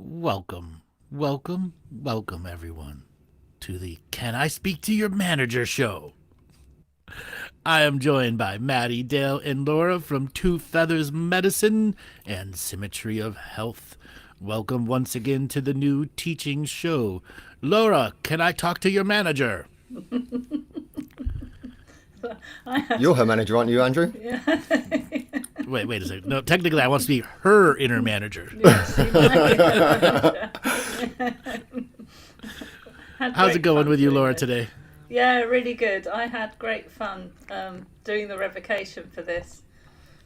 Welcome, welcome, everyone, to the Can I Speak to Your Manager show. I am joined by Maty, Dale, and Laura from Two Feathers Medicine and Symmetry of Health. Welcome once again to the new teaching show. Laura, can I talk to your manager? You're her manager, aren't you, Andrew? Yeah. Wait a second. No, technically, I want to be her inner manager. How's it going with you, Laura, today? Yeah, really good. I had great fun doing the revocation for this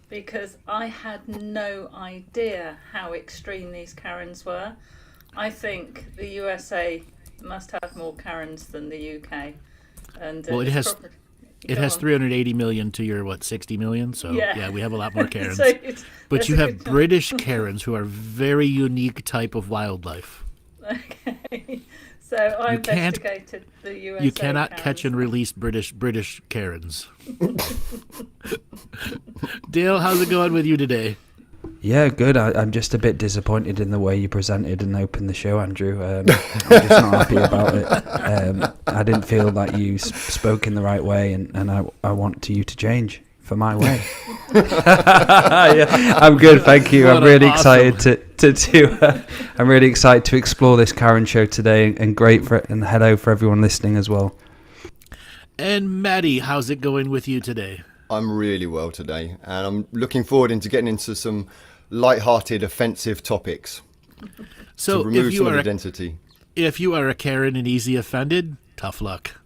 because I had no idea how extreme these Karens were. I think the USA must have more Karens than the UK. And well, it has 380 million to your, 60 million? So, yeah we have a lot more Karens. But you have British Karens who are very unique type of wildlife. Okay. So I investigated the USA You cannot Karens. catch and release British Karens. Dale, how's it going with you today? Yeah, good. I'm just a bit disappointed in the way you presented and opened the show, Andrew. I'm just not happy about it. I didn't feel that you spoke in the right way, and I want you to change for my way. Yeah, I'm good, thank you. I'm really excited to I'm really excited to explore this Karen show today, and and hello for everyone listening as well. And Maty, how's it going with you today? I'm really well today, and I'm looking forward into getting into some light-hearted, offensive topics So to remove if you some are identity. If you are a Karen and easy offended, tough luck.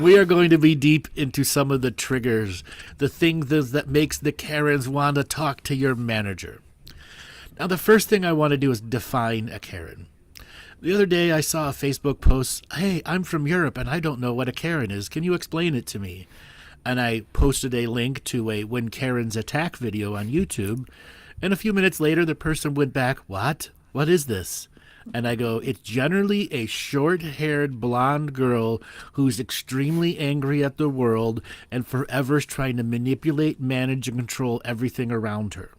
We are going to be deep into some of the triggers, the things that makes the Karens want to talk to your manager. Now, the first thing I want to do is define a Karen. The other day I saw a Facebook post, "Hey, I'm from Europe and I don't know what a Karen is. Can you explain it to me?" And I posted a link to a When Karens Attack video on YouTube. And a few minutes later, the person went back, "What? What is this?" And I go, "It's generally a short-haired blonde girl who's extremely angry at the world and forever's trying to manipulate, manage, and control everything around her."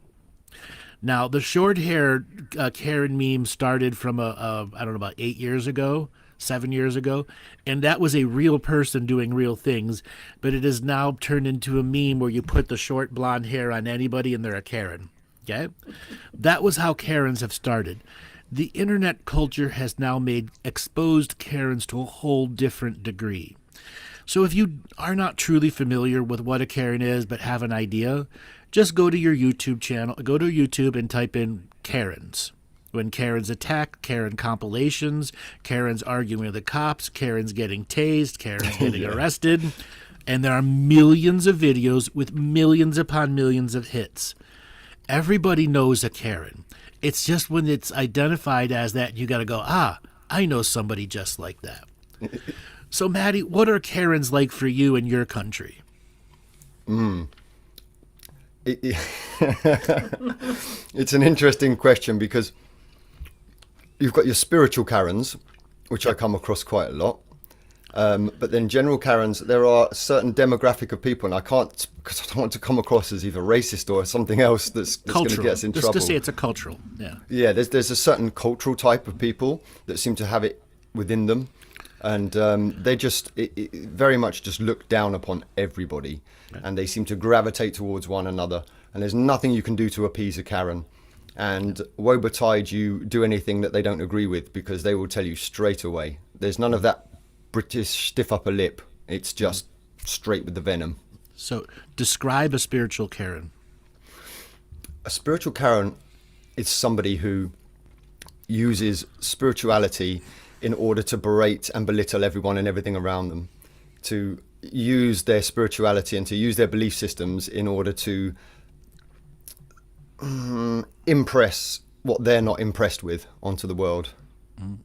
Now, the short-haired Karen meme started from, I don't know, about 7 years ago, and that was a real person doing real things, but it has now turned into a meme where you put the short blonde hair on anybody and they're a Karen. Okay? That was how Karens have started. The internet culture has now made exposed Karens to a whole different degree. So if you are not truly familiar with what a Karen is but have an idea, just go to your YouTube channel, go to YouTube and type in Karens. When Karens attack, Karen compilations, Karens arguing with the cops, Karens getting tased, Karens getting arrested, and there are millions of videos with millions upon millions of hits. Everybody knows a Karen. It's just when it's identified as that, you got to go, I know somebody just like that. So, Maty, what are Karens like for you in your country? It's an interesting question because you've got your spiritual Karens, which I come across quite a lot. But then general Karens, there are a certain demographic of people, and I can't, because I don't want to come across as either racist or something else that's going to get us in trouble. Just to say it's a cultural, yeah. Yeah, there's a certain cultural type of people that seem to have it within them, and they just very much just look down upon everybody, and they seem to gravitate towards one another, and there's nothing you can do to appease a Karen. And woe betide you do anything that they don't agree with, because they will tell you straight away. There's none of that British stiff upper lip. It's just straight with the venom. So describe a spiritual Karen. A spiritual Karen is somebody who uses spirituality in order to berate and belittle everyone and everything around them, to use their spirituality and to use their belief systems in order to impress what they're not impressed with onto the world.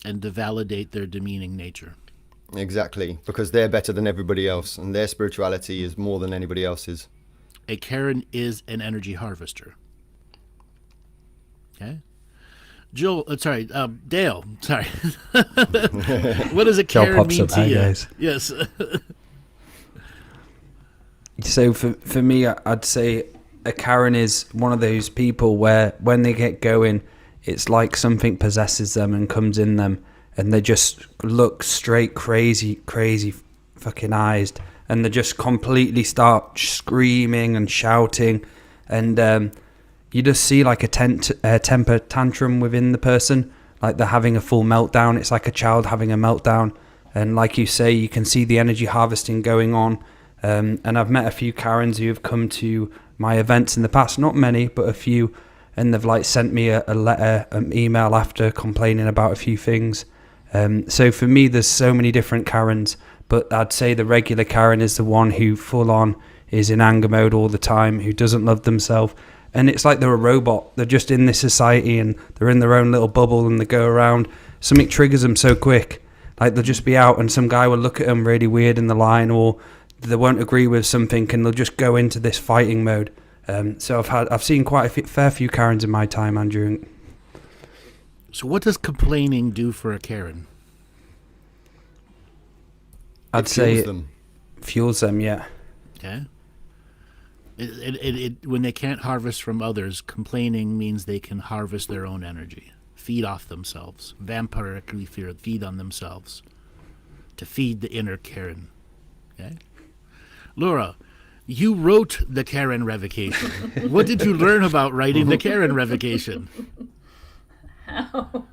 And to validate their demeaning nature. Exactly, because they're better than everybody else, and their spirituality is more than anybody else's. A Karen is an energy harvester. Okay? Dale, sorry. What does a Karen mean to you? Guys. Yes. So for me, I'd say a Karen is one of those people where when they get going, it's like something possesses them and comes in them, and they just look straight crazy fucking eyes, and they just completely start screaming and shouting, and you just see like a temper tantrum within the person, like they're having a full meltdown. It's like a child having a meltdown, and like you say, you can see the energy harvesting going on. And I've met a few Karens who have come to my events in the past, not many, but a few, and they've like sent me a letter, an email after complaining about a few things. So for me, there's so many different Karens, but I'd say the regular Karen is the one who full on is in anger mode all the time, who doesn't love themselves. And it's like they're a robot. They're just in this society and they're in their own little bubble, and they go around. Something triggers them so quick. Like they'll just be out and some guy will look at them really weird in the line, or they won't agree with something and they'll just go into this fighting mode. So I've seen quite a fair few Karens in my time, Andrew. So what does complaining do for a Karen? I'd say it them. fuels them, yeah. Okay. When they can't harvest from others, complaining means they can harvest their own energy, feed off themselves, vampirically feed on themselves, to feed the inner Karen. Okay. Laura, you wrote the Karen Revocation. What did you learn about writing the Karen Revocation? How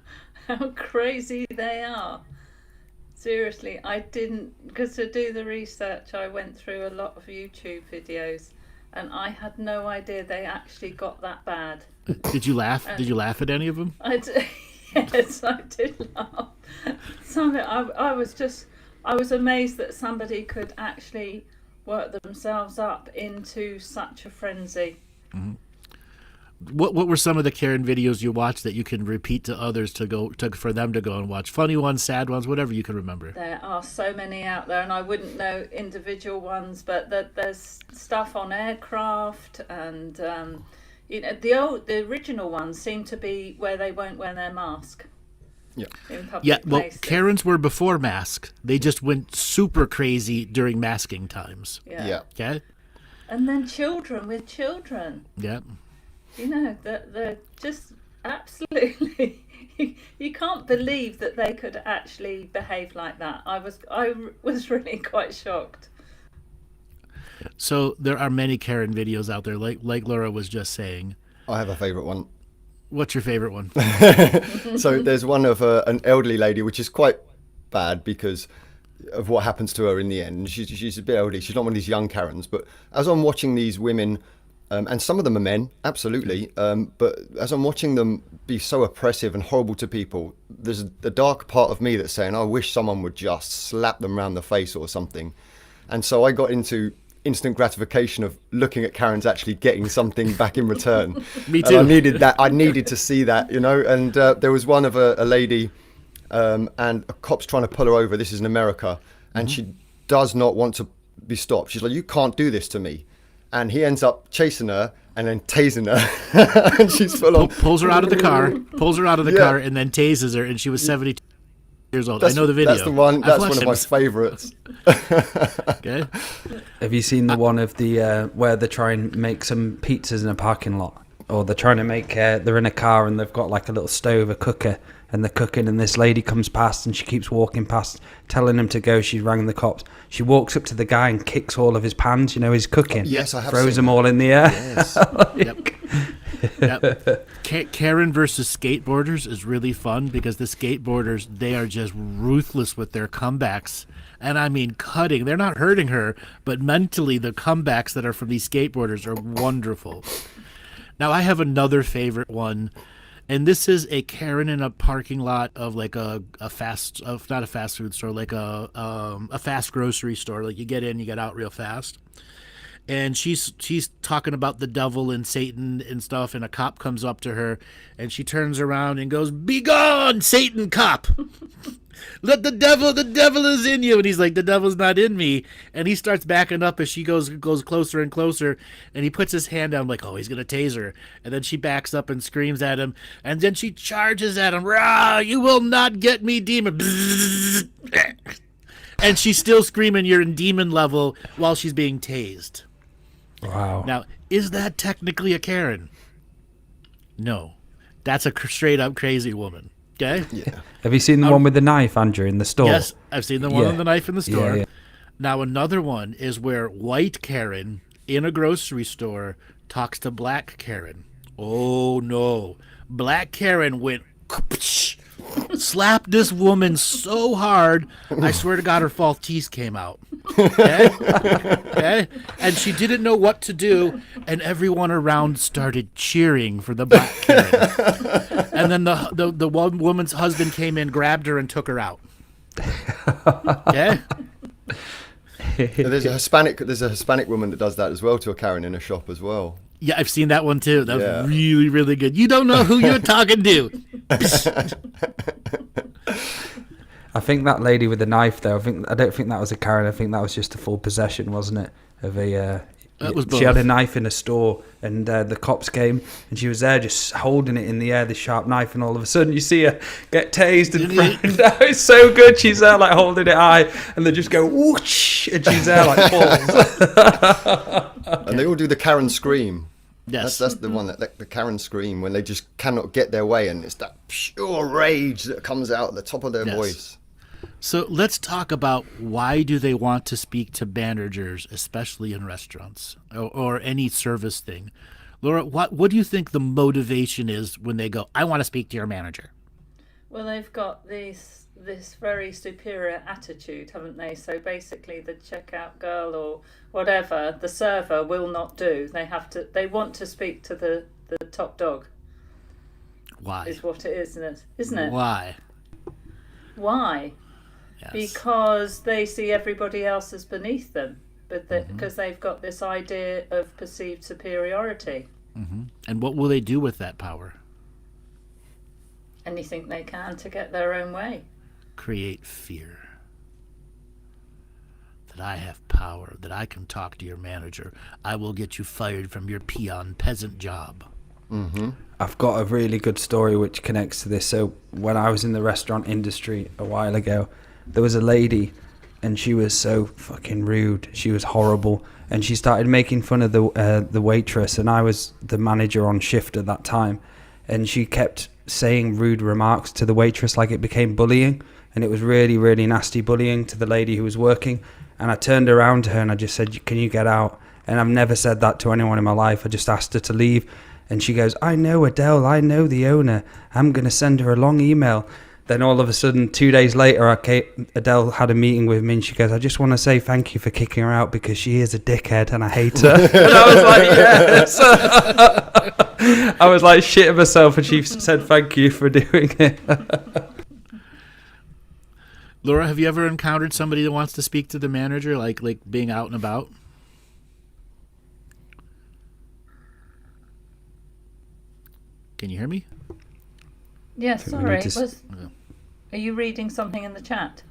crazy they are. Seriously, I didn't, because to do the research I went through a lot of YouTube videos, and I had no idea they actually got that bad. Did you laugh? Did you laugh at any of them? Yes, I did laugh. I was amazed that somebody could actually work themselves up into such a frenzy. Mm-hmm. What were some of the Karen videos you watched that you can repeat to others for them to go and watch? Funny ones, sad ones, whatever you can remember. There are so many out there, and I wouldn't know individual ones, but there's stuff on aircraft, and the original ones seem to be where they won't wear their mask. Yeah. In public Yeah, well, places. Karens were before mask. They just went super crazy during masking times. Yeah. Okay? And then children with children. Yeah. They're just absolutely... You can't believe that they could actually behave like that. I was really quite shocked. So there are many Karen videos out there, like Laura was just saying. I have a favourite one. What's your favorite one? So there's one of an elderly lady, which is quite bad because of what happens to her in the end. She's a bit elderly. She's not one of these young Karens. But as I'm watching these women, and some of them are men, absolutely, but as I'm watching them be so oppressive and horrible to people, there's a dark part of me that's saying, I wish someone would just slap them round the face or something. And so I got into instant gratification of looking at Karen's actually getting something back in return. Me too. And I needed to see that, and there was one of a lady and a cop's trying to pull her over. This is in America, and she does not want to be stopped. She's like, you can't do this to me. And he ends up chasing her and then tasing her. And she's full on. Pulls her out of the car, car, and then tases her, and she was 72 years old. I know the video. That's the one. That's one of my favourites. Okay. Have you seen the one of the where they're trying to make some pizzas in a parking lot, or they're trying to make they're in a car and they've got like a little stove, a cooker, and they're cooking, and this lady comes past and she keeps walking past, telling him to go. She rang the cops. She walks up to the guy and kicks all of his pans. He's cooking. Yes, I have. Throws seen them all in the air. Yes. Yep. Karen versus skateboarders is really fun because the skateboarders, they are just ruthless with their comebacks. And I mean cutting. They're not hurting her, but mentally the comebacks that are from these skateboarders are wonderful. Now I have another favorite one, and this is a Karen in a parking lot of like not a fast food store, like a fast grocery store. Like you get in, you get out real fast. And she's talking about the devil and Satan and stuff, and a cop comes up to her, and she turns around and goes, "Be gone, Satan cop! The devil is in you." And he's like, "The devil's not in me." And he starts backing up as she goes closer and closer, and he puts his hand down like, oh, he's going to tase her. And then she backs up and screams at him, and then she charges at him, "Rah, you will not get me, demon." And she's still screaming, "You're in demon level," while she's being tased. Wow. Now, is that technically a Karen? No. That's a straight up crazy woman. Okay? Yeah. Have you seen the one with the knife, Andrew, in the store? Yes, I've seen the one Yeah. with the knife in the store. Yeah. Now, another one is where white Karen in a grocery store talks to black Karen. Oh, no. Black Karen went, slapped this woman so hard, I swear to God, her false teeth came out. Okay? Okay? And she didn't know what to do, and everyone around started cheering for the black Karen. And then the one woman's husband came in, grabbed her, and took her out. Okay? There's a Hispanic woman that does that as well to a Karen in a shop as well. Yeah, I've seen that one too. That was Yeah. really, really good. You don't know who you're talking to. I think that lady with the knife, though, I don't think that was a Karen. I think that was just a full possession, wasn't it? Of a. It was she had both. a knife in a store, and the cops came, and she was there just holding it in the air, the sharp knife, and all of a sudden you see her get tased and thrown down. It's so good. She's there like holding it high, and they just go whoosh, and she's there like falls. And they all do the Karen scream. Yes. That's the one, the Karen scream, when they just cannot get their way, and it's that pure rage that comes out at the top of their Yes. voice. So let's talk about why do they want to speak to managers, especially in restaurants or any service thing. Laura, what do you think the motivation is when they go, I want to speak to your manager? Well, they've got this very superior attitude, haven't they? So basically, the checkout girl or whatever, the server will not do. They want to speak to the top dog. Why? Is what it is, isn't it? Why? Why? Yes. Because they see everybody else as beneath them, but because they've got this idea of perceived superiority. Mm-hmm. And what will they do with that power? Anything they can to get their own way. Create fear. That I have power, that I can talk to your manager. I will get you fired from your peon peasant job. Mm-hmm. I've got a really good story which connects to this. So when I was in the restaurant industry a while ago, there was a lady, and she was so fucking rude. She was horrible, and she started making fun of the waitress, and I was the manager on shift at that time, and she kept saying rude remarks to the waitress, like it became bullying, and it was really, really nasty bullying to the lady who was working. And I turned around to her and I just said, "Can you get out?" And I've never said that to anyone in my life. I just asked her to leave. And she goes, "I know Adele, I know the owner. I'm going to send her a long email." Then all of a sudden, 2 days later, Adele had a meeting with me, and she goes, "I just want to say thank you for kicking her out because she is a dickhead and I hate her." And I was like, yes. I was like shitting myself, and she said thank you for doing it. Laura, have you ever encountered somebody that wants to speak to the manager, like being out and about? Can you hear me? Yes, Okay, we sorry. need to Are you reading something in the chat?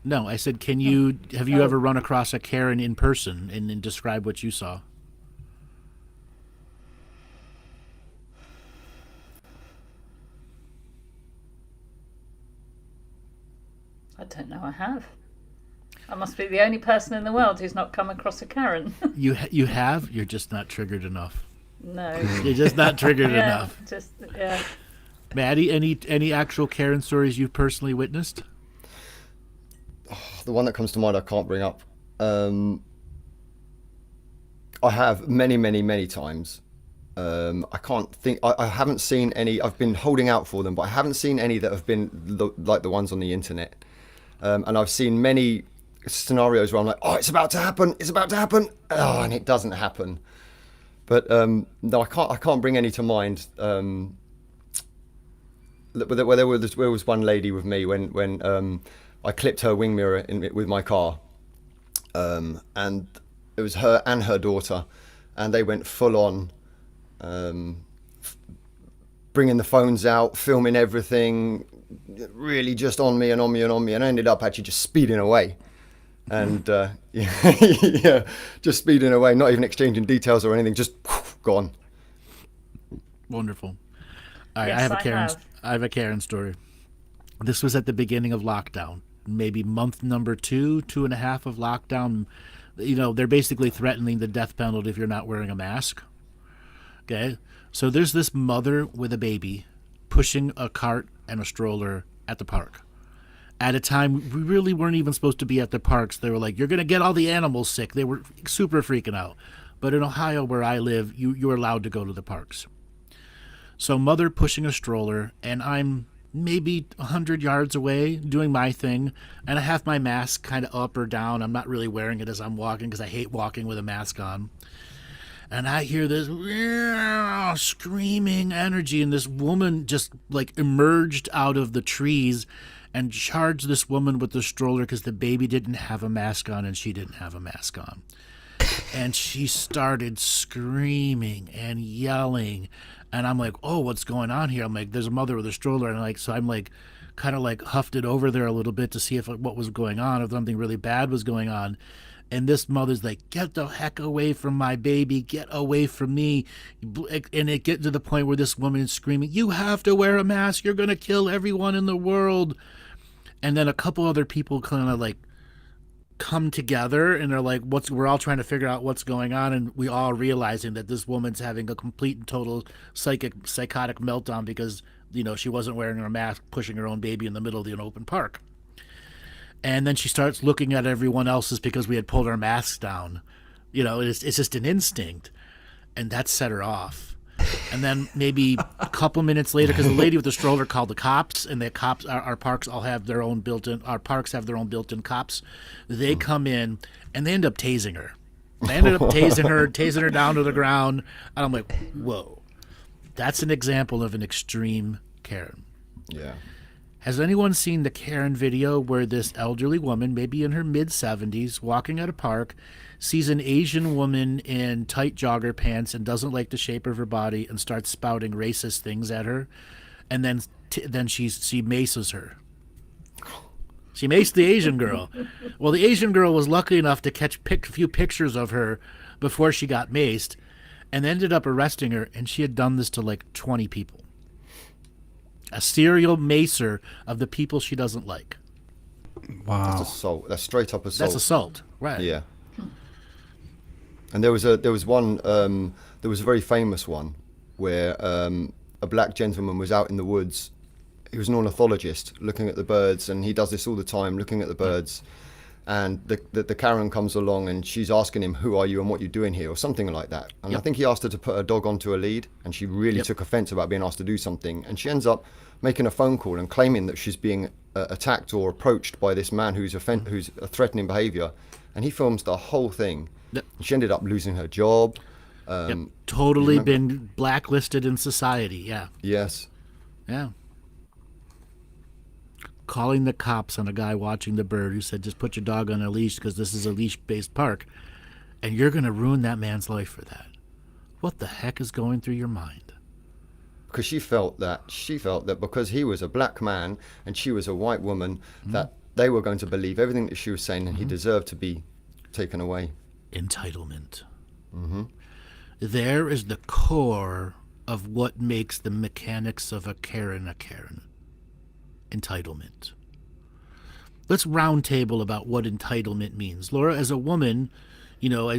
No, I said, have you ever run across a Karen in person and describe what you saw? I don't know. I have. I must be the only person in the world who's not come across a Karen. You have? You're just not triggered enough. No. You're just not triggered Yeah, enough. yeah. Maddie, any actual Karen stories you've personally witnessed? The one that comes to mind I can't bring up. I have many times. I can't think. I haven't seen any. I've been holding out for them, but I haven't seen any that have been like the ones on the internet. And I've seen many scenarios where I'm like, "Oh, it's about to happen! It's about to happen!" Oh, and it doesn't happen. But no, I can't bring any to mind. Where there was one lady with me when I clipped her wing mirror with my car, and it was her and her daughter, and they went full on, bringing the phones out, filming everything, really just on me, and I ended up actually just speeding away, and yeah, just speeding away, not even exchanging details or anything, just gone. Wonderful. All right, Yes, I have a Karen story. This was at the beginning of lockdown, maybe month number 2.5 of lockdown. You know, they're basically threatening the death penalty if you're not wearing a mask. Okay, so there's this mother with a baby, pushing a cart and a stroller at the park. At a time we really weren't even supposed to be at the parks. They were like, you're going to get all the animals sick. They were super freaking out. But in Ohio, where I live, you're allowed to go to the parks. So mother pushing a stroller, and I'm maybe 100 yards away doing my thing, and I have my mask kind of up or down. I'm not really wearing it as I'm walking because I hate walking with a mask on. And I hear this screaming energy, and this woman just like emerged out of the trees and charged this woman with the stroller because the baby didn't have a mask on and she didn't have a mask on. And she started screaming and yelling. And I'm like, oh, what's going on here? I'm like, there's a mother with a stroller. And so I'm like, kind of like huffed it over there a little bit to see if what was going on, if something really bad was going on. And this mother's like, get the heck away from my baby. Get away from me. And it gets to the point where this woman is screaming, you have to wear a mask. You're going to kill everyone in the world. And then a couple other people kind of like come together, and they're like, we're all trying to figure out what's going on. And we all realizing that this woman's having a complete and total psychotic meltdown because, she wasn't wearing her mask, pushing her own baby in the middle of an open park. And then she starts looking at everyone else's because we had pulled our masks down. It's just an instinct. And that set her off. And then maybe a couple minutes later, because the lady with the stroller called the cops, and the cops, our parks all have their own built-in, our parks have their own built-in cops. They come in, and they end up tasing her. They ended up tasing her down to the ground. And I'm like, whoa. That's an example of an extreme Karen. Yeah. Has anyone seen the Karen video where this elderly woman, maybe in her mid-70s, walking at a park, sees an Asian woman in tight jogger pants and doesn't like the shape of her body and starts spouting racist things at her, and then she maces her. She maced the Asian girl. Well, the Asian girl was lucky enough to catch a few pictures of her before she got maced, and ended up arresting her, and she had done this to like 20 people. A serial macer of the people she doesn't like. Wow. That's assault. That's straight up assault. That's assault, right? Yeah. And there was a very famous one where a black gentleman was out in the woods. He was an ornithologist looking at the birds, and he does this all the time, looking at the birds. And the Karen comes along, and she's asking him, who are you and what you're doing here, or something like that. And I think he asked her to put her dog onto a lead, and she really took offense about being asked to do something. And she ends up making a phone call and claiming that she's being attacked or approached by this man who's a threatening behavior. And he films the whole thing. Yep. She ended up losing her job. Totally been blacklisted in society. Yeah. Yes. Yeah. Calling the cops on a guy watching the bird who said, just put your dog on a leash because this is a leash-based park, and you're going to ruin that man's life for that. What the heck is going through your mind? Because she felt that because he was a black man and she was a white woman, that they were going to believe everything that she was saying, and he deserved to be taken away. Entitlement. There is the core of what makes the mechanics of a Karen. Entitlement. Let's round table about what entitlement means. Laura, as a woman,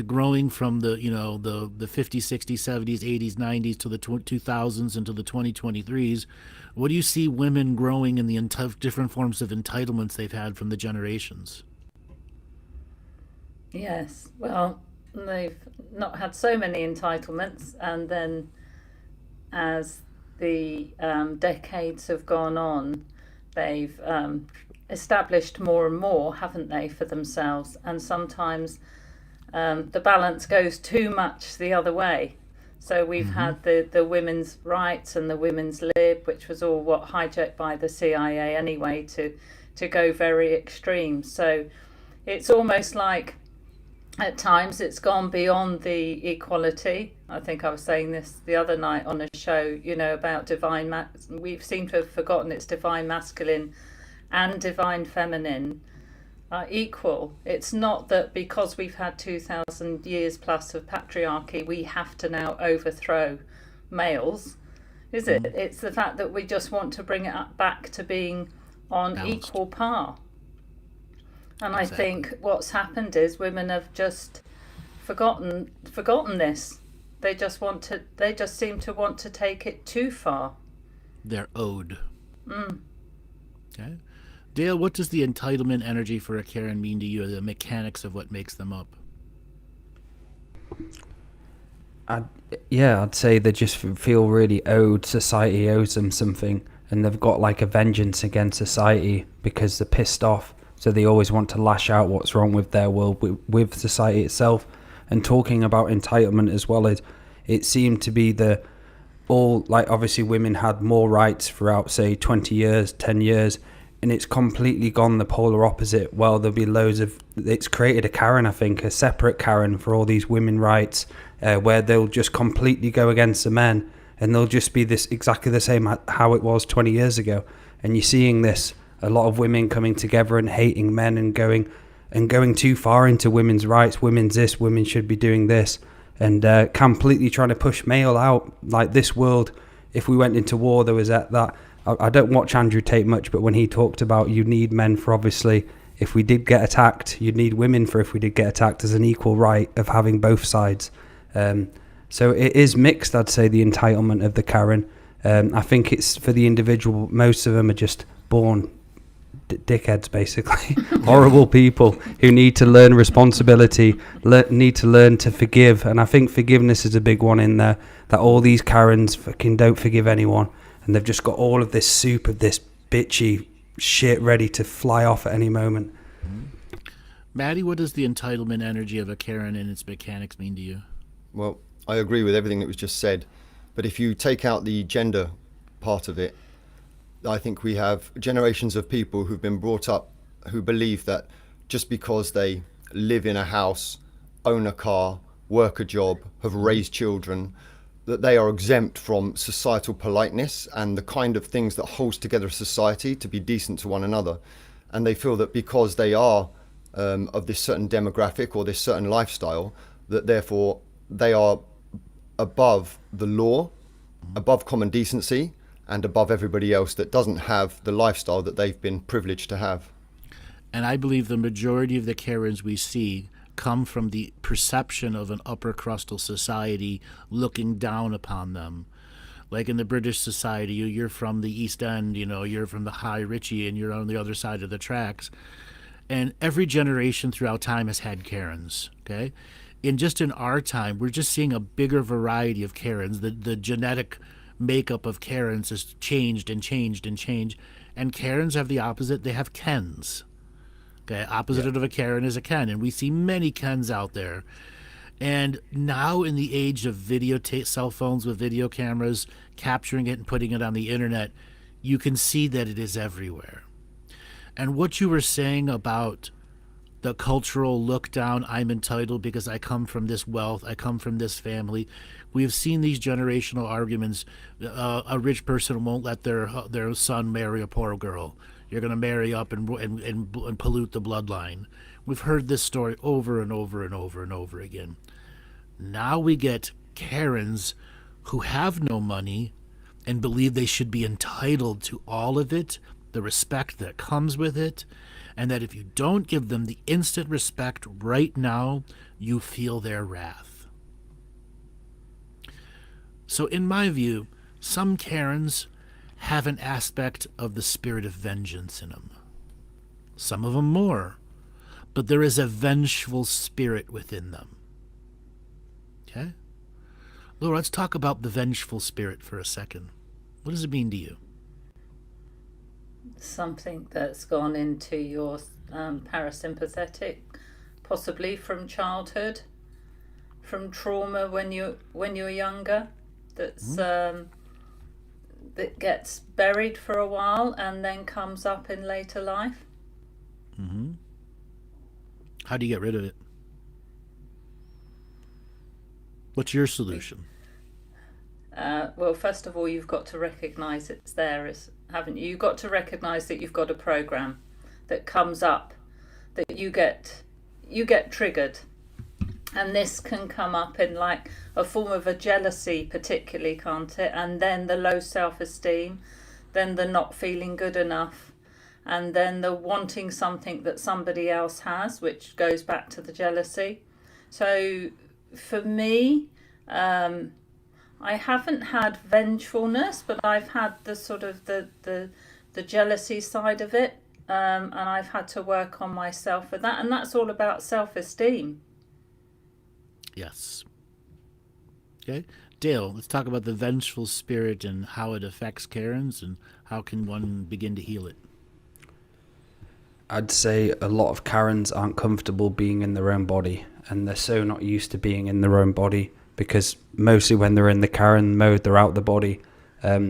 growing from the 50s, 60s, 70s, 80s, 90s to the 2000s into the 2023s, what do you see women growing in the different forms of entitlements they've had from the generations? Yes, well, they've not had so many entitlements, and then as the decades have gone on, they've established more and more, haven't they, for themselves? And sometimes the balance goes too much the other way. So we've had the women's rights and the women's lib, which was all hijacked by the CIA anyway, to go very extreme. So it's almost like at times it's gone beyond the equality. I think I was saying this the other night on a show, about we seem to have forgotten it's divine masculine and divine feminine are equal. It's not that because we've had 2,000 years plus of patriarchy, we have to now overthrow males, is it? It's the fact that we just want to bring it back to being on balanced, equal par. And Exactly. I think what's happened is women have just forgotten this. They just seem to want to take it too far. they're owed. Okay. Dale, what does the entitlement energy for a Karen mean to you, the mechanics of what makes them up? I'd say they just feel really owed. Society owes them something, and they've got like a vengeance against society because they're pissed off. So they always want to lash out what's wrong with their world, with society itself. And talking about entitlement as well, it seemed to be obviously women had more rights throughout, say, 20 years, 10 years, and it's completely gone the polar opposite. Well, there'll be it's created a Karen, I think, a separate Karen for all these women rights, where they'll just completely go against the men, and they'll just be this exactly the same how it was 20 years ago. And you're seeing this, a lot of women coming together and hating men and going too far into women's rights. Women's this, women should be doing this, and completely trying to push male out. Like this world, if we went into war, there was that. I don't watch Andrew Tate much, but when he talked about you need men for, obviously, if we did get attacked, you'd need women for if we did get attacked, as an equal right of having both sides. So it is mixed, I'd say, the entitlement of the Karen. I think it's for the individual. Most of them are just born dickheads, basically. Horrible people who need to learn responsibility, need to learn to forgive. And I think forgiveness is a big one in there, that all these Karens fucking don't forgive anyone. And they've just got all of this soup of this bitchy shit ready to fly off at any moment. Maty, what does the entitlement energy of a Karen and its mechanics mean to you? Well, I agree with everything that was just said. But if you take out the gender part of it, I think we have generations of people who've been brought up who believe that just because they live in a house, own a car, work a job, have raised children, that they are exempt from societal politeness and the kind of things that holds together a society to be decent to one another. And they feel that because they are of this certain demographic or this certain lifestyle, that therefore they are above the law, above common decency, and above everybody else that doesn't have the lifestyle that they've been privileged to have. And I believe the majority of the Karens we see come from the perception of an upper crustal society looking down upon them. Like in the British society, you're from the East End, you're from the High Ritchie, and you're on the other side of the tracks. And every generation throughout time has had Karens, okay? In our time, we're just seeing a bigger variety of Karens. The genetic makeup of Karens has changed and changed and changed. And Karens have the opposite. They have Kens. Okay, opposite of a Karen is a Ken. And we see many Kens out there. And now in the age of cell phones with video cameras, capturing it and putting it on the internet, you can see that it is everywhere. And what you were saying about the cultural look down, I'm entitled because I come from this wealth, I come from this family. We have seen these generational arguments. A rich person won't let their son marry a poor girl. You're going to marry up and pollute the bloodline. We've heard this story over and over and over and over again. Now we get Karens who have no money and believe they should be entitled to all of it, the respect that comes with it, and that if you don't give them the instant respect right now, you feel their wrath. So in my view, some Karens have an aspect of the spirit of vengeance in them. Some of them more, but there is a vengeful spirit within them. Okay? Laura, let's talk about the vengeful spirit for a second. What does it mean to you? Something that's gone into your parasympathetic, possibly from childhood, from trauma when you're younger, that gets buried for a while and then comes up in later life. Mm-hmm. How do you get rid of it? What's your solution? Well, first of all, you've got to recognise it's there, haven't you? You've got to recognise that you've got a program that comes up, that you get triggered. And this can come up in like a form of a jealousy particularly, can't it? And then the low self-esteem, then the not feeling good enough, and then the wanting something that somebody else has, which goes back to the jealousy. So for me, I haven't had vengefulness, but I've had the sort of the jealousy side of it, and I've had to work on myself with that, and that's all about self-esteem. Yes. Okay. Dale, let's talk about the vengeful spirit and how it affects Karens and how can one begin to heal it. I'd say a lot of Karens aren't comfortable being in their own body, and they're so not used to being in their own body because mostly when they're in the Karen mode, they're out the body.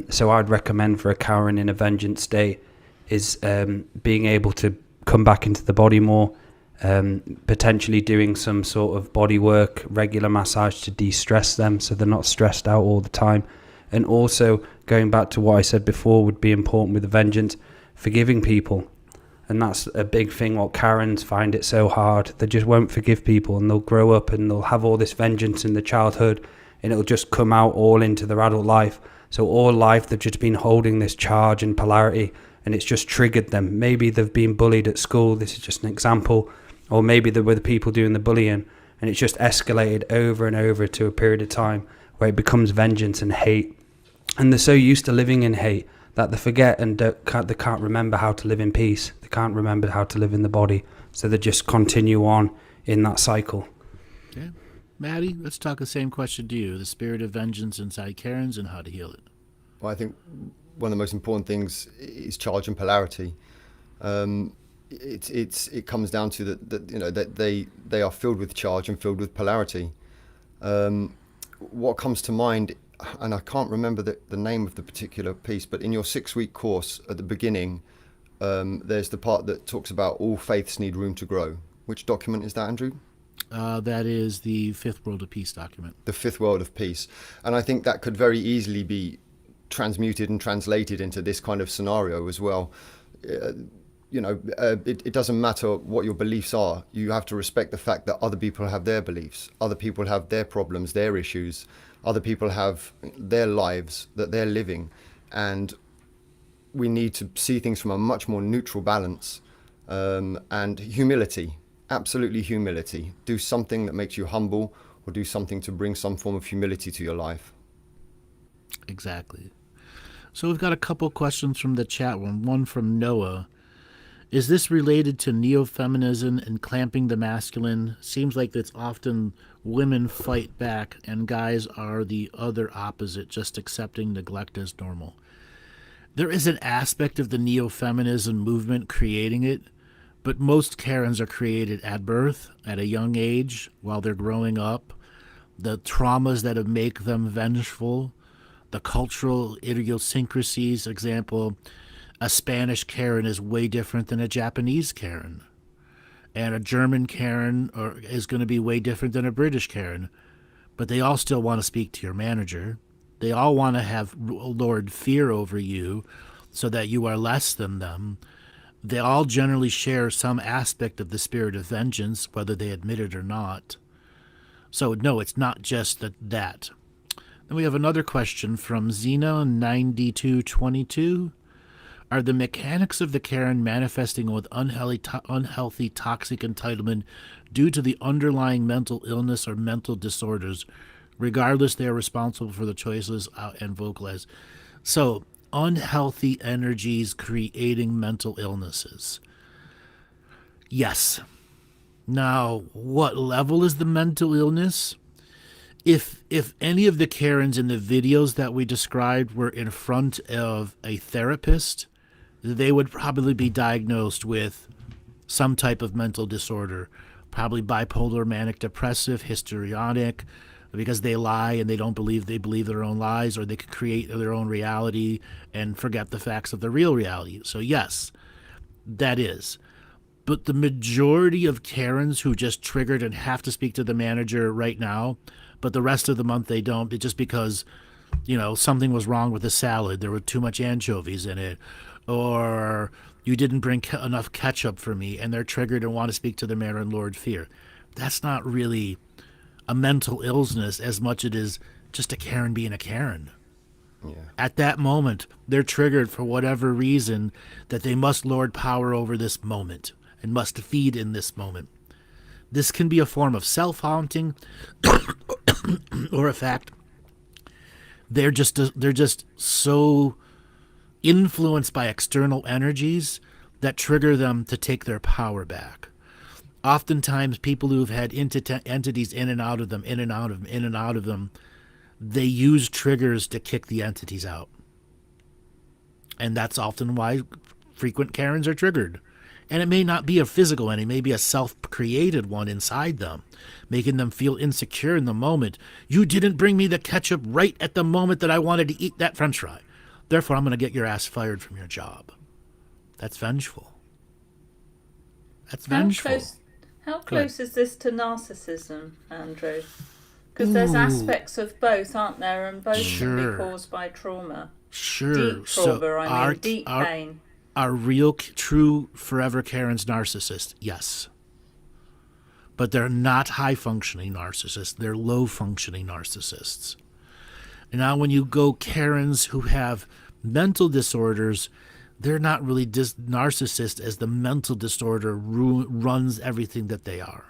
So I'd recommend for a Karen in a vengeance state is being able to come back into the body more, potentially doing some sort of body work, regular massage to de-stress them so they're not stressed out all the time. And also, going back to what I said before would be important with the vengeance, forgiving people. And that's a big thing what Karens find it so hard. They just won't forgive people, and they'll grow up and they'll have all this vengeance in their childhood and it'll just come out all into their adult life. So all life they've just been holding this charge and polarity, and it's just triggered them. Maybe they've been bullied at school, this is just an example, or maybe they were the people doing the bullying, and it's just escalated over and over to a period of time where it becomes vengeance and hate. And they're so used to living in hate that they forget and they can't remember how to live in peace. They can't remember how to live in the body. So they just continue on in that cycle. Yeah. Maty, let's talk the same question to you. The spirit of vengeance inside Karens and how to heal it. Well, I think one of the most important things is charge and polarity. It comes down to that they are filled with charge and filled with polarity. What comes to mind, and I can't remember the name of the particular piece, but in your 6-week course at the beginning, there's the part that talks about all faiths need room to grow. Which document is that, Andrew? That is the Fifth World of Peace document. The Fifth World of Peace. And I think that could very easily be transmuted and translated into this kind of scenario as well. It doesn't matter what your beliefs are. You have to respect the fact that other people have their beliefs. Other people have their problems, their issues. Other people have their lives that they're living. And we need to see things from a much more neutral balance, and humility. Absolutely humility. Do something that makes you humble, or do something to bring some form of humility to your life. Exactly. So we've got a couple questions from the chat room. One from Noah. Is this related to neo-feminism and clamping the masculine? Seems like it's often women fight back and guys are the other opposite, just accepting neglect as normal. There is an aspect of the neo-feminism movement creating it, but most Karens are created at birth, at a young age, while they're growing up. The traumas that make them vengeful, the cultural idiosyncrasies, example, a Spanish Karen is way different than a Japanese Karen. And a German Karen is going to be way different than a British Karen. But they all still want to speak to your manager. They all want to have lord fear over you so that you are less than them. They all generally share some aspect of the spirit of vengeance, whether they admit it or not. So no, it's not just that. Then we have another question from Xena9222. Are the mechanics of the Karen manifesting with unhealthy toxic entitlement due to the underlying mental illness or mental disorders? Regardless, they are responsible for the choices and vocalize. So, unhealthy energies creating mental illnesses. Yes. Now, what level is the mental illness? If any of the Karens in the videos that we described were in front of a therapist, they would probably be diagnosed with some type of mental disorder, probably bipolar, manic depressive, histrionic, because they lie and they believe their own lies, or they could create their own reality and forget the facts of the real reality. So yes, that is. But the majority of Karens who just triggered and have to speak to the manager right now, but the rest of the month they don't, it's just because, something was wrong with the salad. There were too much anchovies in it, or you didn't bring enough ketchup for me, and they're triggered and want to speak to the manager and Lord Fear. That's not really a mental illness as much as it is just a Karen being a Karen. Yeah. At that moment, they're triggered for whatever reason that they must lord power over this moment and must feed in this moment. This can be a form of self-haunting or a fact they're just so influenced by external energies that trigger them to take their power back. Oftentimes, people who've had entities in and out of them, they use triggers to kick the entities out. And that's often why frequent Karens are triggered. And it may not be a physical one, it may be a self-created one inside them, making them feel insecure in the moment. You didn't bring me the ketchup right at the moment that I wanted to eat that French fry. Therefore, I'm going to get your ass fired from your job. That's vengeful. That's vengeful. How close is this to narcissism, Andrew? Because there's aspects of both, aren't there? And both can be caused by trauma. Sure. Deep trauma, deep pain. Are real, true, forever Karens narcissists? Yes. But they're not high-functioning narcissists. They're low-functioning narcissists. And now when you go Karens who have mental disorders, they're not really narcissists, as the mental disorder runs everything that they are.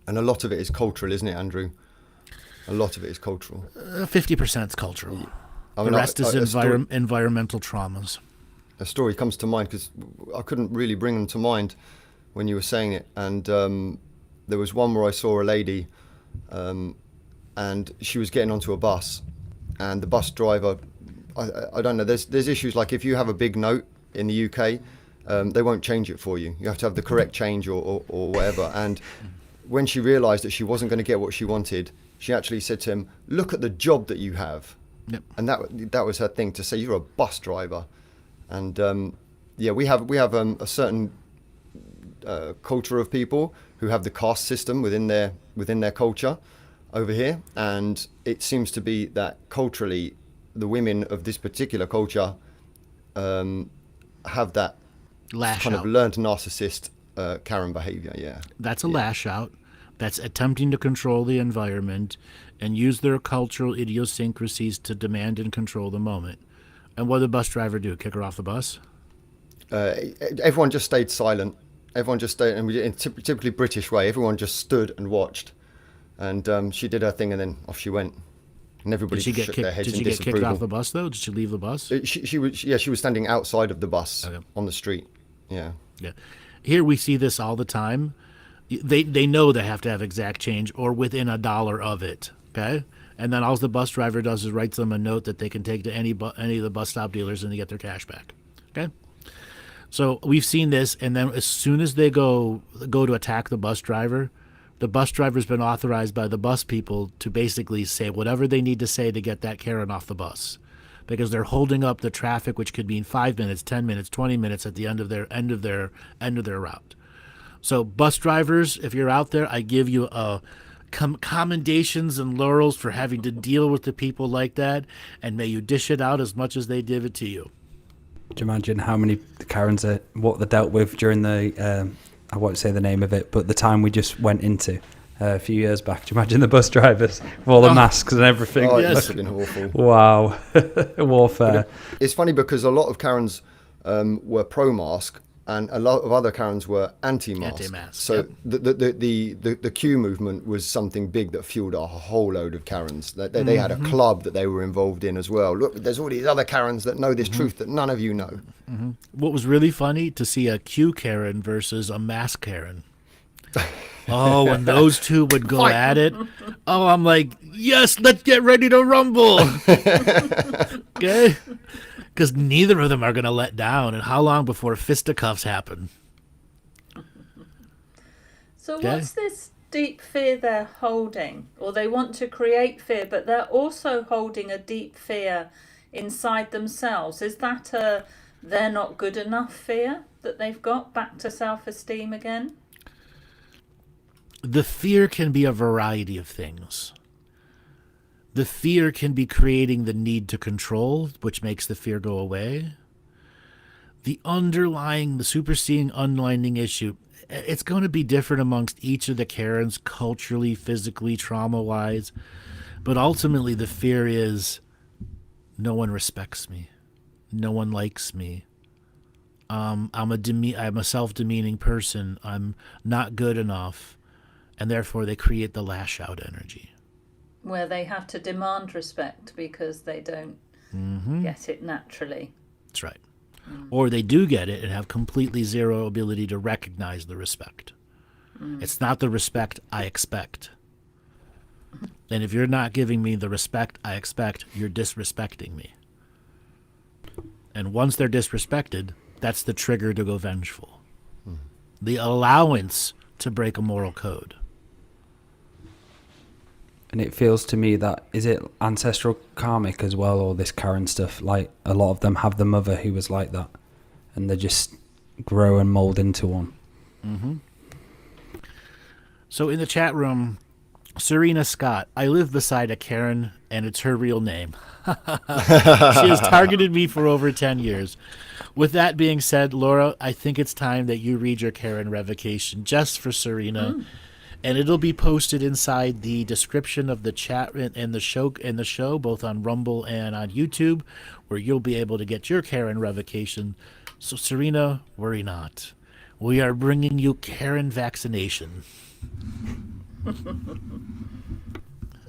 And a lot of it is cultural, isn't it, Andrew? A lot of it is cultural. 50% is cultural. I mean, the rest is environmental traumas. A story comes to mind because I couldn't really bring them to mind when you were saying it. And there was one where I saw a lady and she was getting onto a bus, and the bus driver, I don't know, there's issues like if you have a big note in the UK, they won't change it for you. You have to have the correct change or whatever. And when she realised that she wasn't going to get what she wanted, she actually said to him, "Look at the job that you have." Yep. And that was her thing, to say you're a bus driver. And we have a certain culture of people who have the caste system within their culture over here, and it seems to be that culturally the women of this particular culture have that of learned narcissist Karen behavior. Yeah, that's a lash out. That's attempting to control the environment and use their cultural idiosyncrasies to demand and control the moment. And what did the bus driver do? Kick her off the bus? Everyone just stayed silent. Everyone just stayed, and in typically British way, everyone just stood and watched. And she did her thing, and then off she went. And everybody shook their heads in disapproval. Did she get kicked off the bus, though? Did she leave the bus? She was standing outside of the bus on the street. Yeah. Here we see this all the time. They know they have to have exact change or within $1 of it, okay? And then all the bus driver does is writes them a note that they can take to any of the bus stop dealers and they get their cash back, okay? So we've seen this, and then as soon as they go to attack the bus driver's been authorized by the bus people to basically say whatever they need to say to get that Karen off the bus, because they're holding up the traffic, which could mean 5 minutes, 10 minutes, 20 minutes at the end of their route. So bus drivers, if you're out there, I give you commendations and laurels for having to deal with the people like that, and may you dish it out as much as they give it to you. Do you imagine how many Karens what they dealt with during the, I won't say the name of it, but the time we just went into a few years back? Do you imagine the bus drivers with all the masks and everything? Oh, it must have been awful. Wow. Warfare. It's funny because a lot of Karens were pro-mask, and a lot of other Karens were anti-mask. So the Q movement was something big that fueled a whole load of Karens. They had a club that they were involved in as well. Look, there's all these other Karens that know this truth that none of you know. Mm-hmm. What was really funny to see a Q Karen versus a mask Karen. Oh, when those two would go at it. Oh, I'm like, yes, let's get ready to rumble. Okay? Because neither of them are going to let down. And how long before fisticuffs happen? So what's this deep fear they're holding? Or they want to create fear, but they're also holding a deep fear inside themselves. Is that a they're not good enough fear that they've got, back to self-esteem again? The fear can be a variety of things. The fear can be creating the need to control, which makes the fear go away. The superseding underlying issue, it's going to be different amongst each of the Karens, culturally, physically, trauma-wise. But ultimately, the fear is, no one respects me. No one likes me. I'm a self-demeaning person. I'm not good enough. And therefore, they create the lash-out energy. where they have to demand respect because they don't get it naturally. That's right. Or they do get it and have completely zero ability to recognize the respect. It's not the respect I expect. And if you're not giving me the respect I expect, you're disrespecting me. And once they're disrespected, that's the trigger to go vengeful. The allowance to break a moral code. And it feels to me that, is it ancestral karmic as well, or this Karen stuff? Like, a lot of them have the mother who was like that, and they just grow and mold into one. So in the chat room, Serena Scott, I live beside a Karen, and it's her real name. She has targeted me for over 10 years. With that being said, Laura, I think it's time that you read your Karen revocation just for Serena. And it'll be posted inside the description of the chat and the show, both on Rumble and on YouTube, where you'll be able to get your Karen revocation. So, Serena, worry not. We are bringing you Karen vaccination.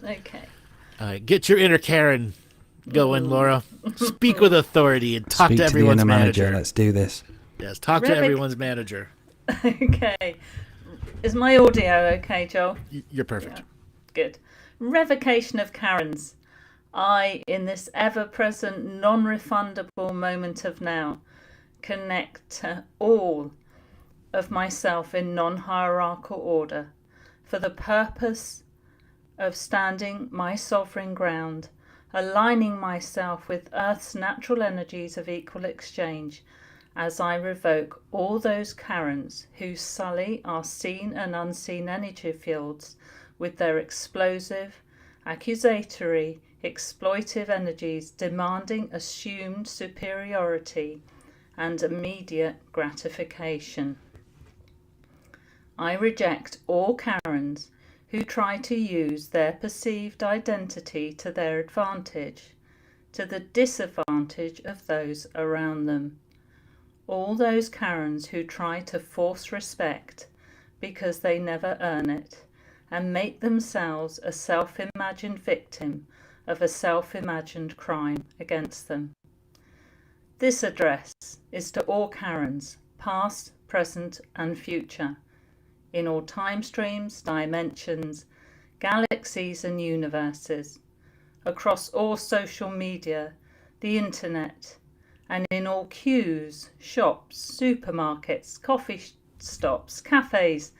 Okay. All right, get your inner Karen going, Laura. Speak with authority and talk Speak to the everyone's inner manager. Let's do this. Yes, talk to everyone's manager. Okay. Is my audio okay, Joel? You're perfect. Yeah. Good. Revocation of Karens. I, in this ever-present, non-refundable moment of now, connect to all of myself in non-hierarchal order for the purpose of standing my sovereign ground, aligning myself with Earth's natural energies of equal exchange, as I revoke all those Karens who sully our seen and unseen energy fields with their explosive, accusatory, exploitive energies demanding assumed superiority and immediate gratification. I reject all Karens who try to use their perceived identity to their advantage, to the disadvantage of those around them. All those Karens who try to force respect because they never earn it and make themselves a self-imagined victim of a self-imagined crime against them. This address is to all Karens, past, present and future, in all time streams, dimensions, galaxies and universes, across all social media, the internet, and in all queues, shops, supermarkets, coffee stops, cafes,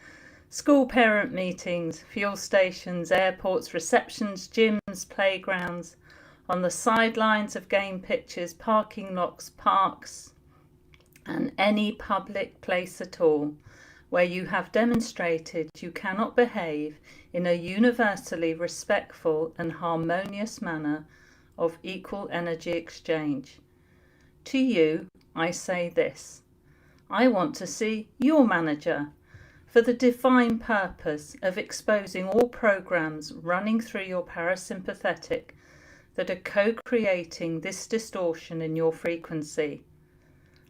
school parent meetings, fuel stations, airports, receptions, gyms, playgrounds, on the sidelines of game pitches, parking lots, parks, and any public place at all where you have demonstrated you cannot behave in a universally respectful and harmonious manner of equal energy exchange. To you, I say this. I want to see your manager for the divine purpose of exposing all programs running through your parasympathetic that are co-creating this distortion in your frequency.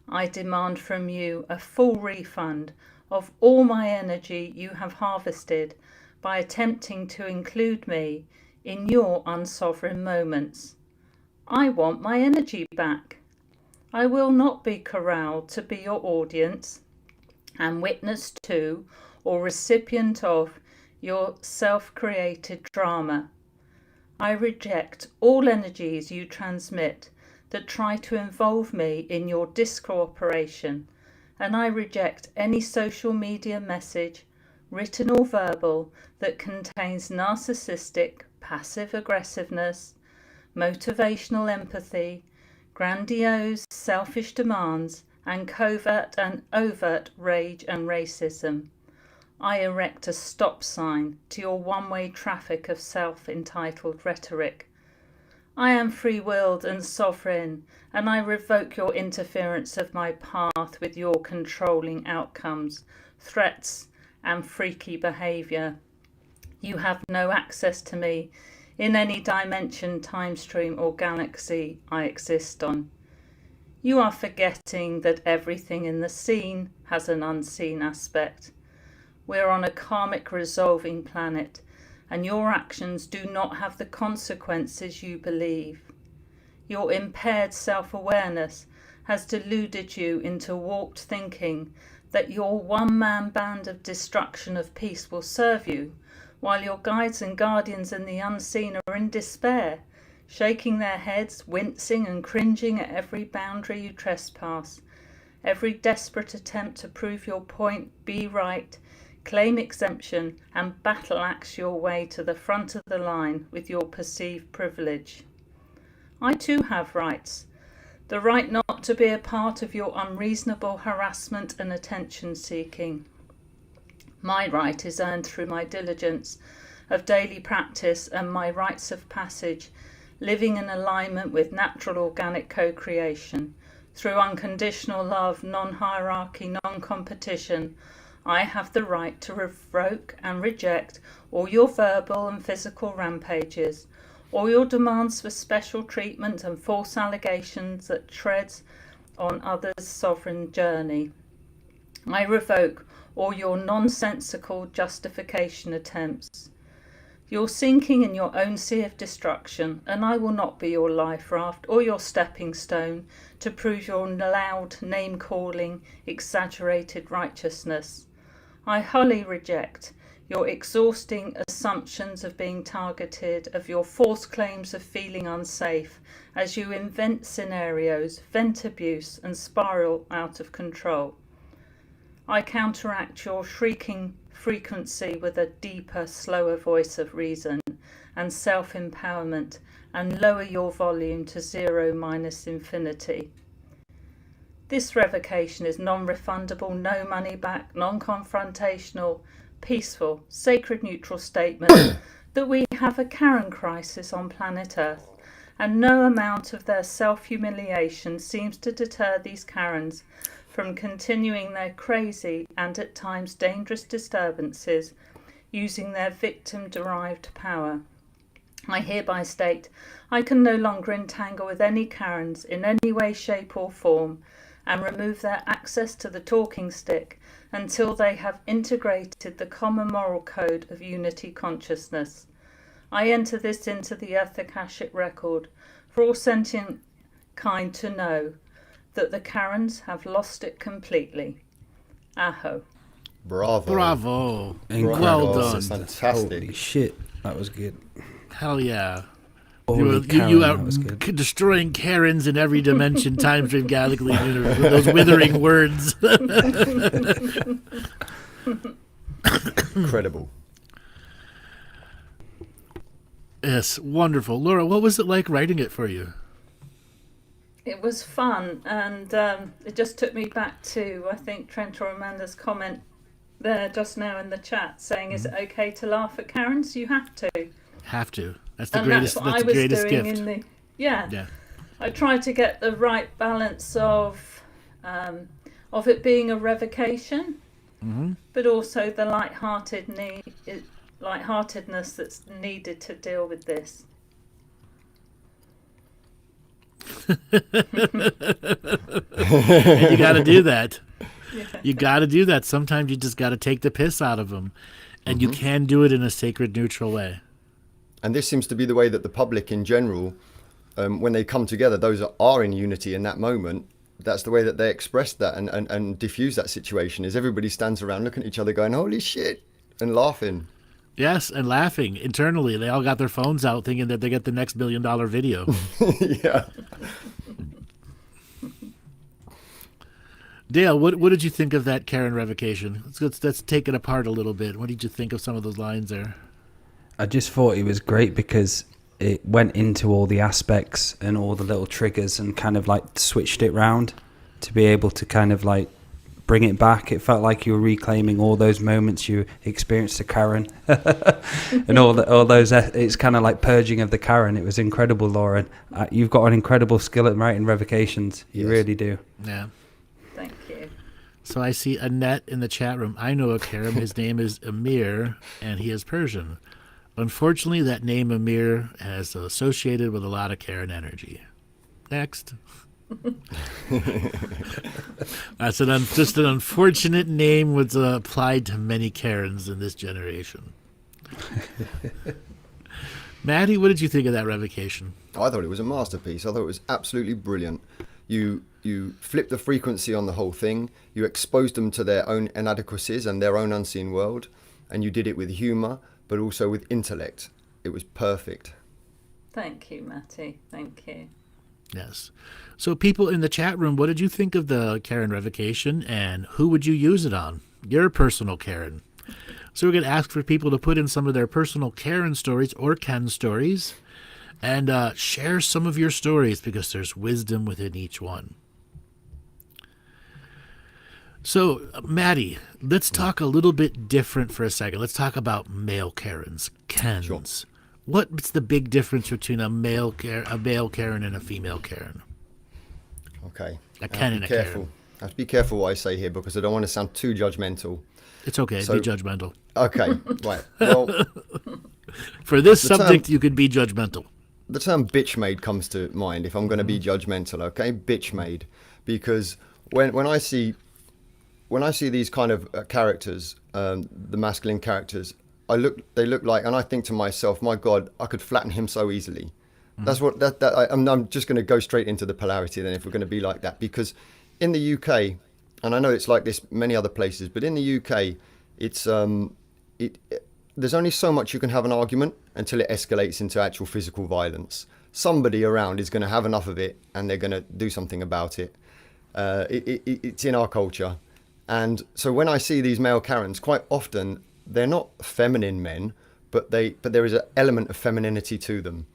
I demand from you a full refund of all my energy you have harvested by attempting to include me in your unsovereign moments. I want my energy back. I will not be corralled to be your audience and witness to or recipient of your self-created drama. I reject all energies you transmit that try to involve me in your discooperation, and I reject any social media message, written or verbal, that contains narcissistic, passive aggressiveness, motivational empathy, grandiose, selfish demands, and covert and overt rage and racism. I erect a stop sign to your one-way traffic of self-entitled rhetoric. I am free-willed and sovereign, and I revoke your interference of my path with your controlling outcomes, threats, and freaky behaviour. You have no access to me in any dimension, time stream, or galaxy I exist on. You are forgetting that everything in the seen has an unseen aspect. We're on a karmic resolving planet, and your actions do not have the consequences you believe. Your impaired self-awareness has deluded you into warped thinking that your one-man band of destruction of peace will serve you, while your guides and guardians in the unseen are in despair, shaking their heads, wincing and cringing at every boundary you trespass, every desperate attempt to prove your point, be right, claim exemption, and battle-axe your way to the front of the line with your perceived privilege. I too have rights. The right not to be a part of your unreasonable harassment and attention-seeking. My right is earned through my diligence of daily practice and my rites of passage, living in alignment with natural organic co-creation. Through unconditional love, non-hierarchy, non-competition, I have the right to revoke and reject all your verbal and physical rampages, all your demands for special treatment and false allegations that treads on others' sovereign journey. I revoke all your nonsensical justification attempts. You're sinking in your own sea of destruction, and I will not be your life raft or your stepping stone to prove your loud name-calling, exaggerated righteousness. I wholly reject your exhausting assumptions of being targeted, of your false claims of feeling unsafe, as you invent scenarios, vent abuse, and spiral out of control. I counteract your shrieking frequency with a deeper, slower voice of reason and self-empowerment, and lower your volume to 0 minus infinity. This revocation is non-refundable, no money back, non-confrontational, peaceful, sacred neutral statement that we have a Karen crisis on planet Earth, and no amount of their self-humiliation seems to deter these Karens from continuing their crazy and at times dangerous disturbances using their victim-derived power. I hereby state I can no longer entangle with any Karens in any way, shape or form, and remove their access to the talking stick until they have integrated the common moral code of unity consciousness. I enter this into the Earth Akashic record for all sentient kind to know that the Karens have lost it completely. Aho. Bravo. Bravo. Incredible. Well That's done. fantastic. Holy shit, that was good. Hell yeah. Holy You Karen, are that was good. destroying Karens in every dimension, time stream, galactically, universe, with those withering words. Incredible. Yes, wonderful. Laura, what was it like writing it for you? It was fun, and it just took me back to, I think, Trent or Amanda's comment there just now in the chat saying, is it okay to laugh at Karens? You have to. Have to. That's the And greatest. that's what That's I the was greatest doing gift. in the yeah. I tried to get the right balance of it being a revocation, but also the lightheartedness that's needed to deal with this. And you got to do that. Yeah. You got to do that. Sometimes you just got to take the piss out of them, and you can do it in a sacred, neutral way. And this seems to be the way that the public in general, when they come together, those that are in unity in that moment, that's the way that they express that and diffuse that situation, is everybody stands around looking at each other going, holy shit, and laughing. Yes, and laughing internally. They all got their phones out thinking that they get the next $1 billion video. Yeah. Dale, what did you think of that Karen revocation? Let's take it apart a little bit. What did you think of some of those lines there? I just thought it was great because it went into all the aspects and all the little triggers and kind of like switched it round to be able to kind of like bring it back. It felt like you were reclaiming all those moments you experienced to Karen and all those. It's kind of like purging of the Karen. It was incredible, Lauren. You've got an incredible skill at writing revocations. You Yes. really do. Yeah. Thank you. So I see Annette in the chat room. I know a Karen. His name is Amir, and he is Persian. Unfortunately, that name Amir has associated with a lot of Karen energy. Next. That's just an unfortunate name was applied to many Karens in this generation. Maty, what did you think of that revocation? I thought it was a masterpiece. I thought it was absolutely brilliant. You flipped the frequency on the whole thing. You exposed them to their own inadequacies and their own unseen world, and you did it with humour, but also with intellect. It was perfect. Thank you, Maty. Thank you. Yes. So people in the chat room, what did you think of the Karen revocation, and who would you use it on? Your personal Karen. So we're going to ask for people to put in some of their personal Karen stories or Ken stories, and share some of your stories, because there's wisdom within each one. So, Maty, let's talk a little bit different for a second. Let's talk about male Karens, Kens. Sure. What's the big difference between a male Karen and a female Karen? Okay. A Ken and a Karen. I have to be careful what I say here, because I don't want to sound too judgmental. It's okay. So- be judgmental. Okay, right. Well, For this The term- subject, you could be judgmental. the term bitch made comes to mind if I'm going to be judgmental, okay? Bitch made. Because when I see these kind of characters, the masculine characters, they look like, and I think to myself, my God, I could flatten him so easily. That's what I'm just going to go straight into the polarity then, if we're going to be like that, because in the UK, and I know it's like this many other places, but in the UK, it's there's only so much you can have an argument until it escalates into actual physical violence. Somebody around is going to have enough of it, and they're going to do something about it. It's in our culture. And so when I see these male Karens, quite often they're not feminine men, but there is an element of femininity to them.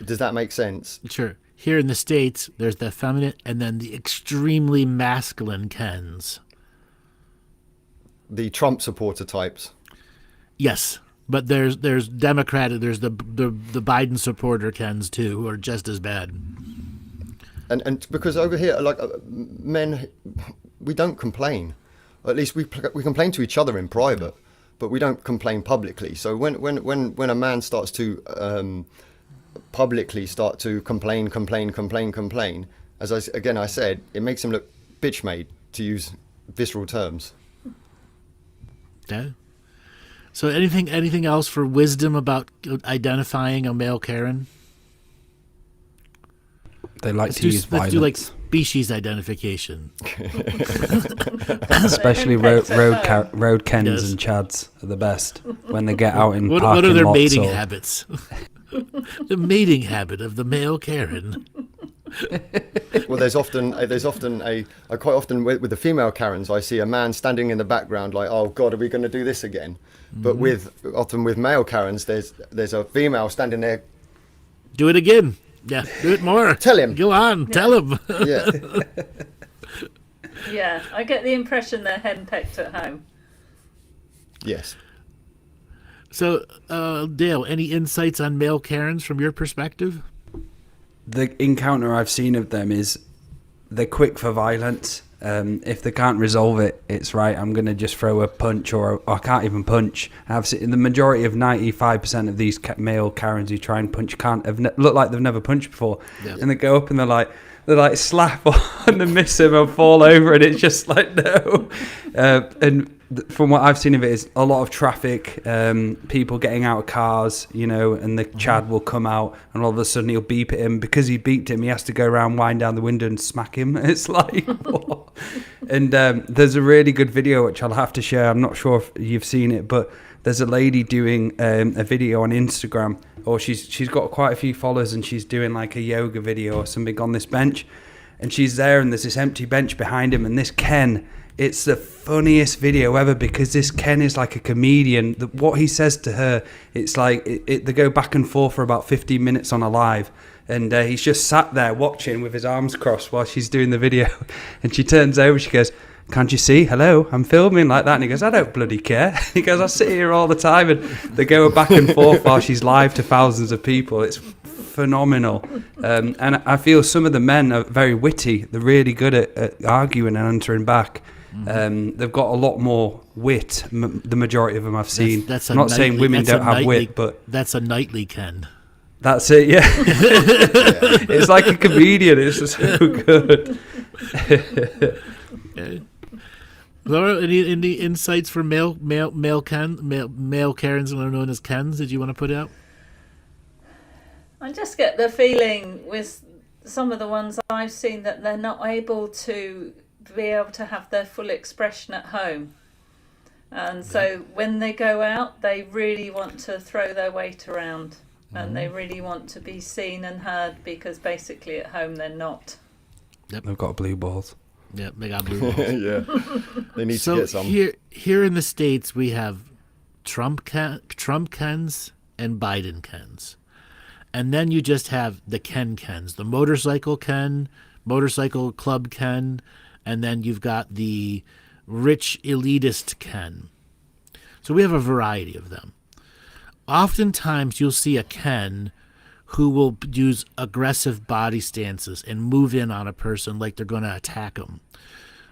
Does that make sense? Sure. Here in the States, there's the feminine and then the extremely masculine Kens. The Trump supporter types. Yes, but there's Democratic, there's the Biden supporter Kens too, who are just as bad. And because over here, like men, we don't complain. At least we complain to each other in private, but we don't complain publicly. So when a man starts to publicly start to complain, as I said, it makes him look bitch made, to use visceral terms. Okay. So anything else for wisdom about identifying a male Karen? They like to use Let's violence. do like species identification. Especially road Kens Yes. and Chads are the best when they get out in What parking are their lots mating or- habits? The mating habit of the male Karen. Well, there's often quite often with the female Karens, I see a man standing in the background like, oh God, are we going to do this again? But often with male Karens, there's a female standing there. Do it again. Yeah, do it more. Tell him. Go on, tell him. Yeah. Yeah, I get the impression they're henpecked at home. Yes. So, Dale, any insights on male Karens from your perspective? The encounter I've seen of them is they're quick for violence. If they can't resolve it, it's right, I'm going to just throw a punch, or I can't even punch. I've seen the majority of 95% of these male Karens who try and punch look like they've never punched before. Yeah. And they go up and they're like slap on and miss him and fall over, and it's just like, no. From what I've seen of it, is a lot of traffic, people getting out of cars, and the Chad will come out, and all of a sudden he'll beep at him. Because he beeped him, he has to go around, wind down the window and smack him. It's like, what? And there's a really good video which I'll have to share. I'm not sure if you've seen it, but there's a lady doing a video on Instagram, or she's got quite a few followers, and she's doing like a yoga video or something on this bench, and she's there, and there's this empty bench behind him, and this Ken. It's the funniest video ever, because this Ken is like a comedian. What he says to her, it's like they go back and forth for about 15 minutes on a live, and he's just sat there watching with his arms crossed while she's doing the video, and she turns over, she goes, "Can't you see? Hello, I'm filming," like that. And he goes, "I don't bloody care." He goes, "I sit here all the time," and they go back and forth while she's live to thousands of people. It's phenomenal. And I feel some of the men are very witty. They're really good at arguing and answering back. They've got a lot more wit. The majority of them I've seen. I'm not saying women don't have wit, but that's a nightly Ken. That's it. Yeah, it's like a comedian. It's just so good. Okay. Laura, any insights for male Karens, known as Kens? Did you want to put out? I just get the feeling with some of the ones I've seen that they're not able to be able to have their full expression at home. And so when they go out, they really want to throw their weight around and they really want to be seen and heard, because basically at home they're not. Yep. They've got blue balls. Yep, they got blue balls. Yeah, they need to get some. Here in the States, we have Trump Kens and Biden Kens. And then you just have the Kens, the motorcycle Ken, motorcycle club Ken, and then you've got the rich elitist Ken. So we have a variety of them. Oftentimes you'll see a Ken who will use aggressive body stances and move in on a person like they're going to attack them.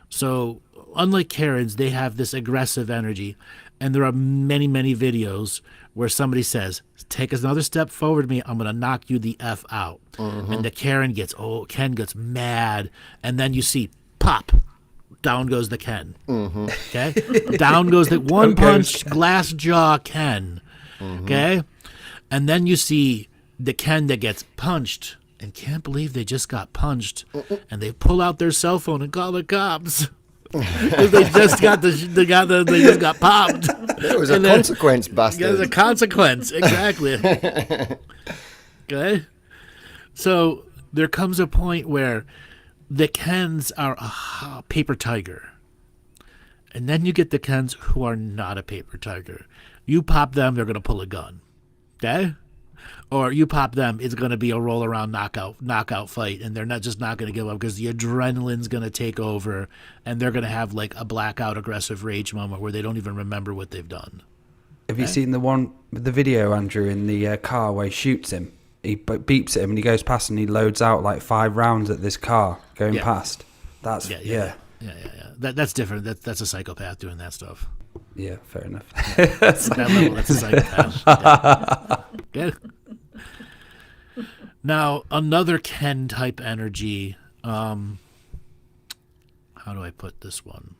So unlike Karens, they have this aggressive energy. And there are many, many videos where somebody says, take another step forward to me, I'm going to knock you the F out. And the Ken gets mad. And then you see, pop, down goes the Ken. Okay? Down goes the one punch, glass jaw Ken. Okay? And then you see the Ken that gets punched and can't believe they just got punched. And they pull out their cell phone and call the cops. Because they just got popped. There was a consequence, bastard. There's a consequence, exactly. Okay? So there comes a point where the Kens are a paper tiger. And then you get the Kens who are not a paper tiger. You pop them, they're going to pull a gun. Okay? Or you pop them, it's going to be a roll-around knockout fight, and they're not going to give up because the adrenaline's going to take over, and they're going to have like a blackout aggressive rage moment where they don't even remember what they've done. Have you seen the video, Andrew, in the car where he shoots him? He beeps at him and he goes past and he loads out like 5 rounds at this car going past. That's yeah. That's different. That's a psychopath doing that stuff. Yeah, fair enough. That's a psychopath. Yeah. Now, another Ken type energy. How do I put this one?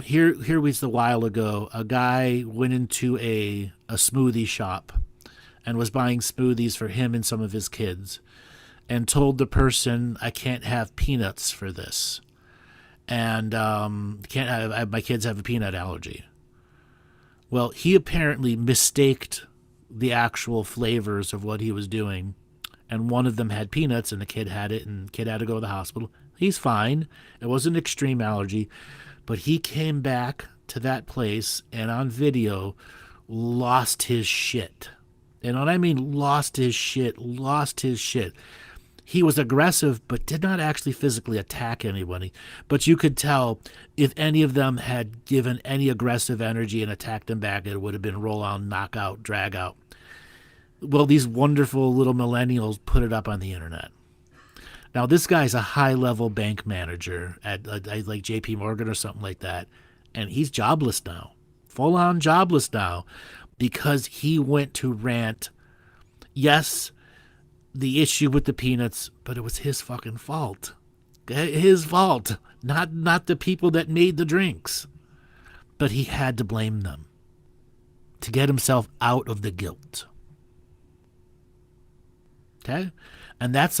Here was a while ago. A guy went into a smoothie shop and was buying smoothies for him and some of his kids, and told the person, "I can't have peanuts for this, and my kids have a peanut allergy." Well, he apparently mistaked the actual flavors of what he was doing, and one of them had peanuts, and the kid had it, and the kid had to go to the hospital. He's fine. It was an extreme allergy, but he came back to that place and on video lost his shit. And when I mean lost his shit. He was aggressive, but did not actually physically attack anybody. But you could tell if any of them had given any aggressive energy and attacked him back, it would have been roll on, knockout, drag out. Well, these wonderful little millennials put it up on the internet. Now, this guy's a high-level bank manager at like J.P. Morgan or something like that, and he's jobless now, full-on jobless now, because he went to rant. Yes, the issue with the peanuts, but it was his fucking fault. His fault, not the people that made the drinks. But he had to blame them to get himself out of the guilt. Okay? And that's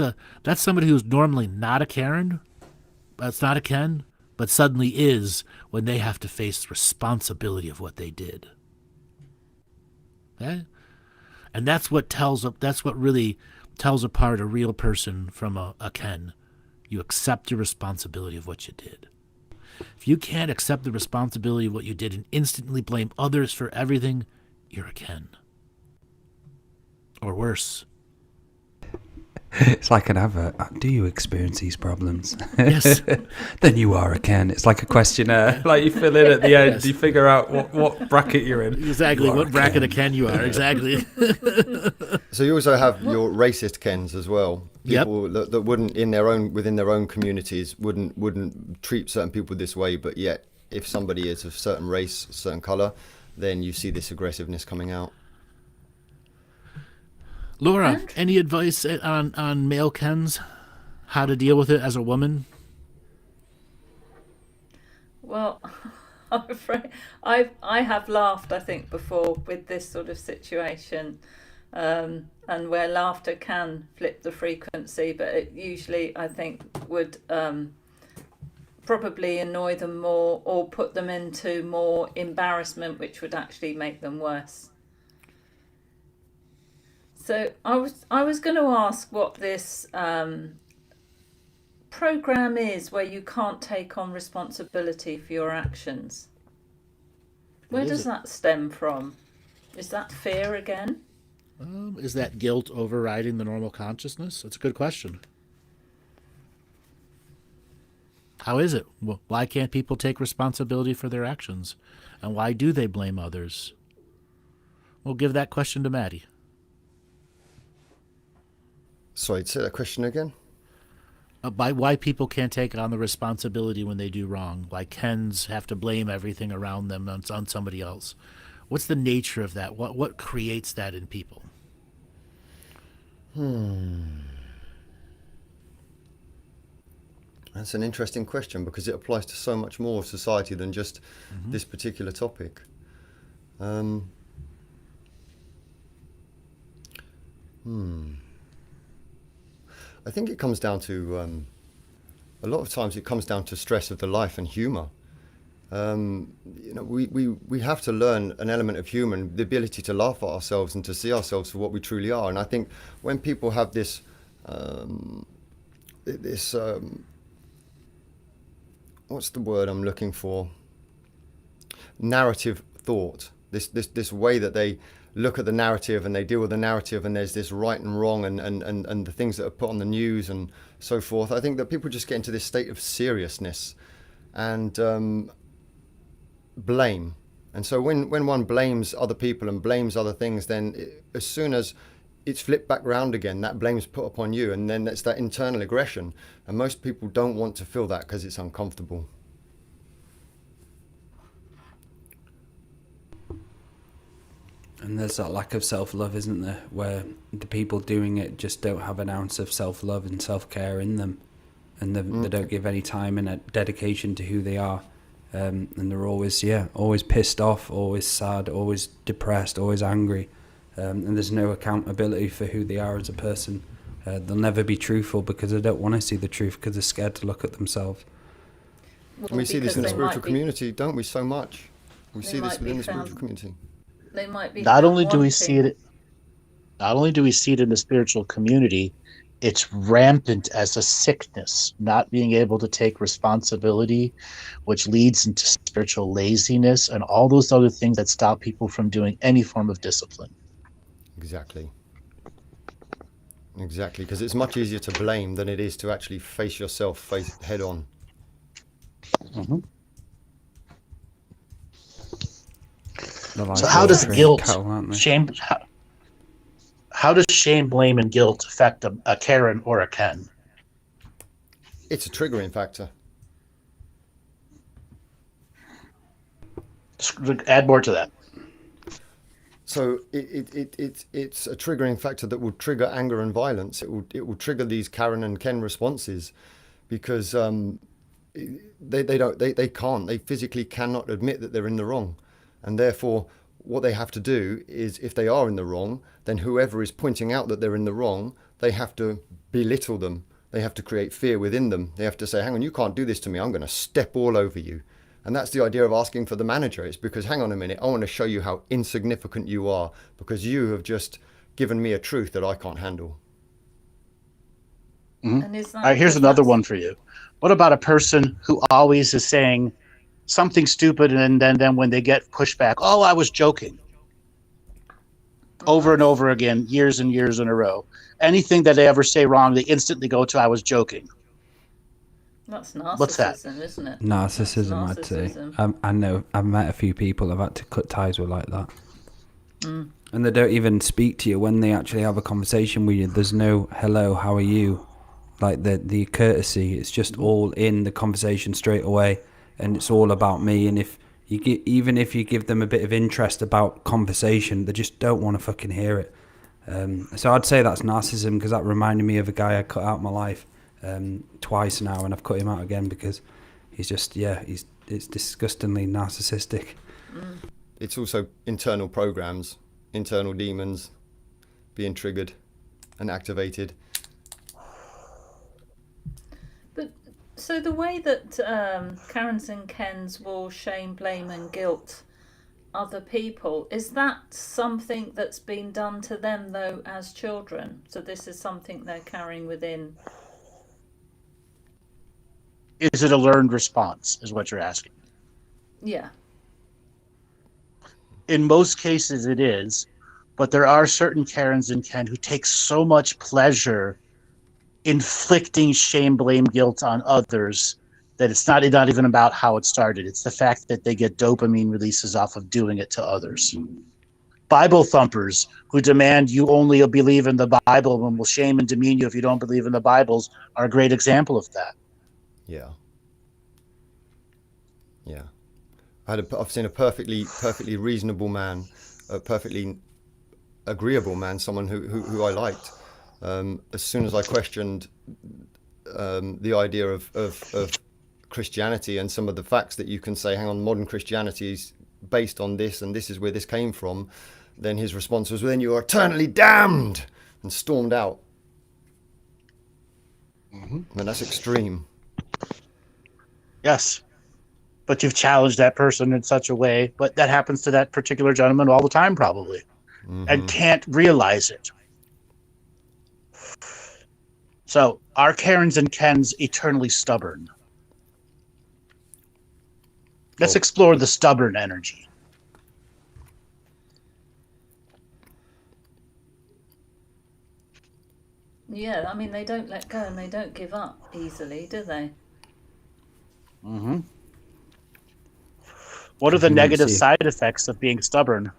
somebody who's normally not a Karen, that's not a Ken, but suddenly is when they have to face the responsibility of what they did. Okay? And that's what really tells apart a real person from a Ken. You accept your responsibility of what you did. If you can't accept the responsibility of what you did and instantly blame others for everything, you're a Ken. Or worse. It's like an advert. Do you experience these problems? Yes. Then you are a Ken. It's like a questionnaire. Like you fill in at the end. Yes. You figure out what bracket you're in. Exactly. What bracket of Ken you are. Exactly. So you also have your racist Kens as well. People that wouldn't within their own communities wouldn't treat certain people this way, but yet if somebody is of certain race, certain color, then you see this aggressiveness coming out. Laura, any advice on male Kens? How to deal with it as a woman? Well, I'm afraid I have laughed, I think, before with this sort of situation, and where laughter can flip the frequency, but it usually, I think, would probably annoy them more or put them into more embarrassment, which would actually make them worse. So I was going to ask what this program is where you can't take on responsibility for your actions. Where does that stem from? Is that fear again? Is that guilt overriding the normal consciousness? That's a good question. How is it? Why can't people take responsibility for their actions? And why do they blame others? We'll give that question to Maty. Sorry, say that question again. By why people can't take on the responsibility when they do wrong. Why Kens have to blame everything around them on somebody else. What's the nature of that? What creates that in people? That's an interesting question because it applies to so much more of society than just this particular topic. I think it comes down to, a lot of times it comes down to stress of the life and humour. We have to learn an element of humour, the ability to laugh at ourselves and to see ourselves for what we truly are. And I think when people have this what's the word I'm looking for? Narrative thought. This way that they look at the narrative and they deal with the narrative, and there's this right and wrong and the things that are put on the news and so forth. I think that people just get into this state of seriousness and blame. And so when one blames other people and blames other things, then as soon as it's flipped back round again, that blame's put upon you, and then it's that internal aggression. And most people don't want to feel that because it's uncomfortable. And there's that lack of self-love, isn't there, where the people doing it just don't have an ounce of self-love and self-care in them, and they don't give any time and a dedication to who they are, and they're always pissed off, always sad, always depressed, always angry, and there's no accountability for who they are as a person. They'll never be truthful because they don't want to see the truth because they're scared to look at themselves. And we see this in the spiritual community, don't we, so much? We see this within the spiritual community. They might be not only do we see it in the spiritual community, it's rampant as a sickness, not being able to take responsibility, which leads into spiritual laziness and all those other things that stop people from doing any form of discipline. Exactly, because it's much easier to blame than it is to actually face yourself head on. So how does guilt, shame, how does shame, blame, and guilt affect a Karen or a Ken? It's a triggering factor. Add more to that. So it's a triggering factor that will trigger anger and violence. It will trigger these Karen and Ken responses because they physically cannot admit that they're in the wrong. And therefore, what they have to do is, if they are in the wrong, then whoever is pointing out that they're in the wrong, they have to belittle them. They have to create fear within them. They have to say, hang on, you can't do this to me. I'm going to step all over you. And that's the idea of asking for the manager. It's because, hang on a minute, I want to show you how insignificant you are because you have just given me a truth that I can't handle. And all right, here's another one for you. What about a person who always is saying something stupid, and then when they get pushback, oh, I was joking, over and over again, years and years in a row? Anything that they ever say wrong, they instantly go to, I was joking. That's narcissism, What's that? Isn't it? Narcissism, I'd say. I know, I've met a few people I've had to cut ties with like that. And they don't even speak to you when they actually have a conversation with you. There's no, hello, how are you? Like the courtesy, it's just all in the conversation straight away. And it's all about me. And even if you give them a bit of interest about conversation, they just don't want to fucking hear it. So I'd say that's narcissism, because that reminded me of a guy I cut out of my life twice now, and I've cut him out again because he's just, he's it's disgustingly narcissistic. It's also internal programs, internal demons being triggered and activated. But so the way that Karens and Kens will shame, blame, and guilt other people, is that something that's been done to them though as children? So this is something they're carrying within. Is it a learned response, is what you're asking? Yeah. In most cases it is, but there are certain Karens and Ken who take so much pleasure inflicting shame, blame, guilt on others that it's not even about how it started. It's the fact that they get dopamine releases off of doing it to others. Bible thumpers who demand you only believe in the Bible and will shame and demean you if you don't believe in the Bibles are a great example of that. Yeah. Yeah. I've seen a perfectly reasonable man, a perfectly agreeable man, someone who I liked. As soon as I questioned the idea of Christianity and some of the facts that you can say, hang on, modern Christianity is based on this and this is where this came from, then his response was, well, then you are eternally damned, and stormed out. And that's extreme. Yes. But you've challenged that person in such a way, but that happens to that particular gentleman all the time probably, and can't realize it. So are Karens and Kens eternally stubborn? Let's explore the stubborn energy. Yeah, I mean, they don't let go and they don't give up easily, do they? What are the negative side effects of being stubborn?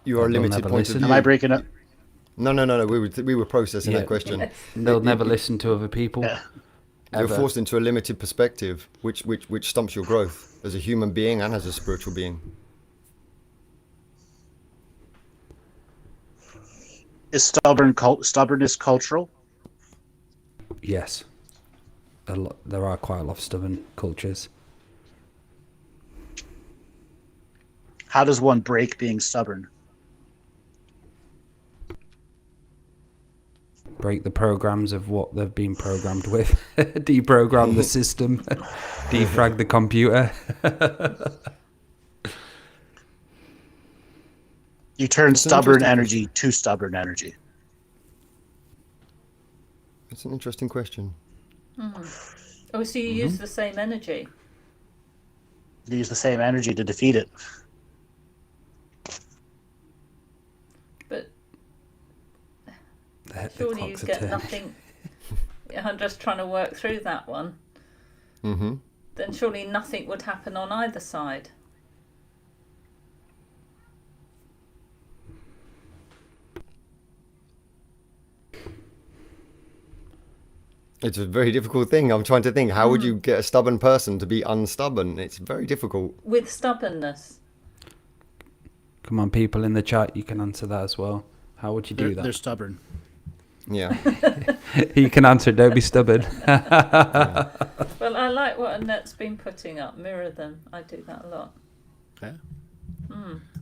You are a limited point of view. Am I breaking up? No. We were processing that question. Yes. They'll never listen to other people. Yeah. You're Ever. forced into a limited perspective, which stumps your growth as a human being and as a spiritual being. Is stubbornness cultural? Yes. There are quite a lot of stubborn cultures. How does one break being stubborn? Break the programs of what they've been programmed with. Deprogram the system. Defrag the computer. You turn That's an stubborn interesting energy to stubborn energy. That's an interesting question. Oh, so you use the same energy? You use the same energy to defeat it. But The surely you clocks are get turning. nothing. I'm just trying to work through that one. Then surely nothing would happen on either side. It's a very difficult thing. I'm trying to think, how would you get a stubborn person to be unstubborn? It's very difficult. With stubbornness. Come on, people in the chat, you can answer that as well. How would you do They're that? stubborn. Yeah. You can answer, don't be stubborn. Well, I like what Annette's been putting up. Mirror them. I do that a lot. Okay.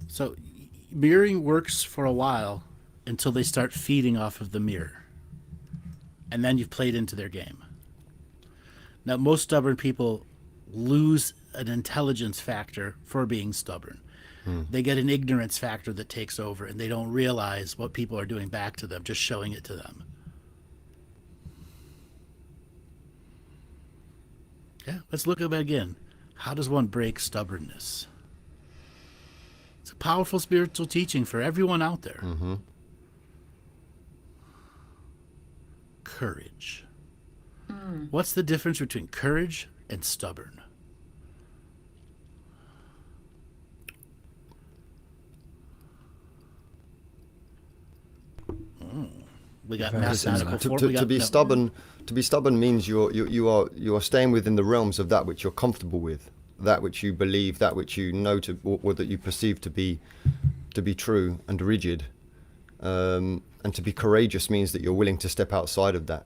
So mirroring works for a while until they start feeding off of the mirror. And then you've played into their game. Now, most stubborn people lose an intelligence factor for being stubborn. They get an ignorance factor that takes over, and they don't realize what people are doing back to them, just showing it to them. Yeah, let's look at it again. How does one break stubbornness? It's a powerful spiritual teaching for everyone out there. Courage. What's the difference between courage and stubborn? We got mathematical To be stubborn means you are staying within the realms of that which you're comfortable with, that which you believe, that which you know or that you perceive to be true and rigid, And to be courageous means that you're willing to step outside of that.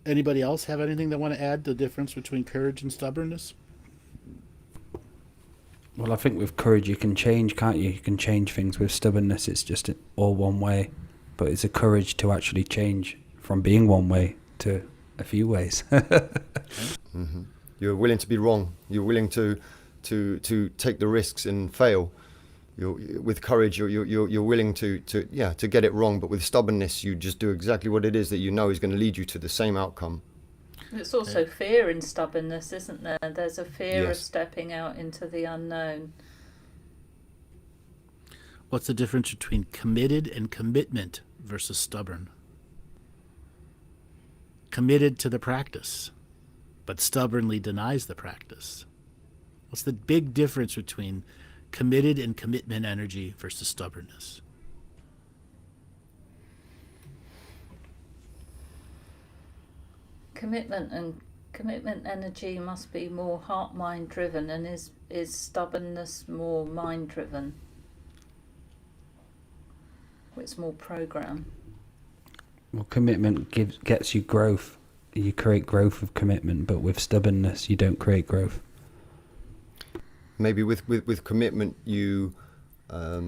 Anybody else have anything they want to add to the difference between courage and stubbornness? Well, I think with courage you can change, can't you? You can change things. With stubbornness, it's just all one way. But it's a courage to actually change from being one way to a few ways. You're willing to be wrong. You're willing to take the risks and fail. With courage, you're willing to get it wrong. But with stubbornness, you just do exactly what it is that you know is going to lead you to the same outcome. It's also fear in stubbornness, isn't there? There's a fear of Yes. stepping out into the unknown. What's the difference between committed and commitment versus stubborn? Committed to the practice, but stubbornly denies the practice. What's the big difference between committed and commitment energy versus stubbornness? Commitment energy must be more heart mind driven, and is stubbornness more mind driven? It's more program. Well, commitment gets you growth. You create growth with commitment, but with stubbornness, you don't create growth. Maybe with commitment, you are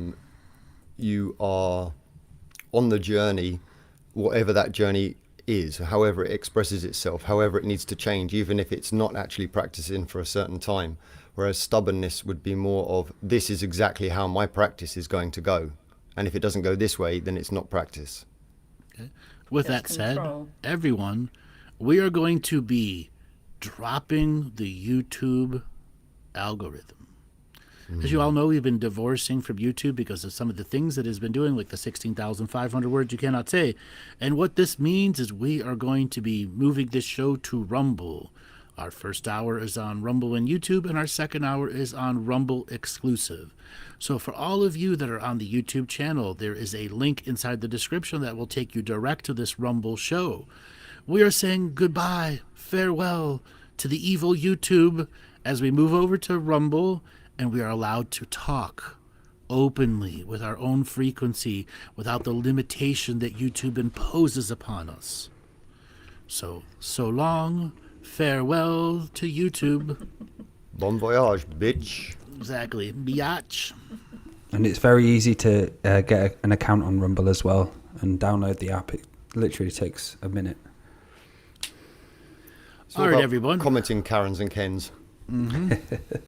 on the journey, whatever that journey is, however it expresses itself, however it needs to change, even if it's not actually practicing for a certain time. Whereas stubbornness would be more of, this is exactly how my practice is going to go. And if it doesn't go this way, then it's not practice. Okay. With Yes, that said, control. everyone, we are going to be dropping the YouTube algorithm. As you all know, we've been divorcing from YouTube because of some of the things that it's been doing, like the 16,500 words you cannot say. And what this means is we are going to be moving this show to Rumble. Our first hour is on Rumble and YouTube, and our second hour is on Rumble exclusive. So for all of you that are on the YouTube channel, there is a link inside the description that will take you direct to this Rumble show. We are saying goodbye, farewell to the evil YouTube as we move over to Rumble, and we are allowed to talk openly with our own frequency without the limitation that YouTube imposes upon us. So long, farewell to YouTube. Bon voyage, bitch. Exactly, biatch. And it's very easy to get an account on Rumble as well and download the app. It literally takes a minute. It's All right, about everyone. Commenting Karens and Kens.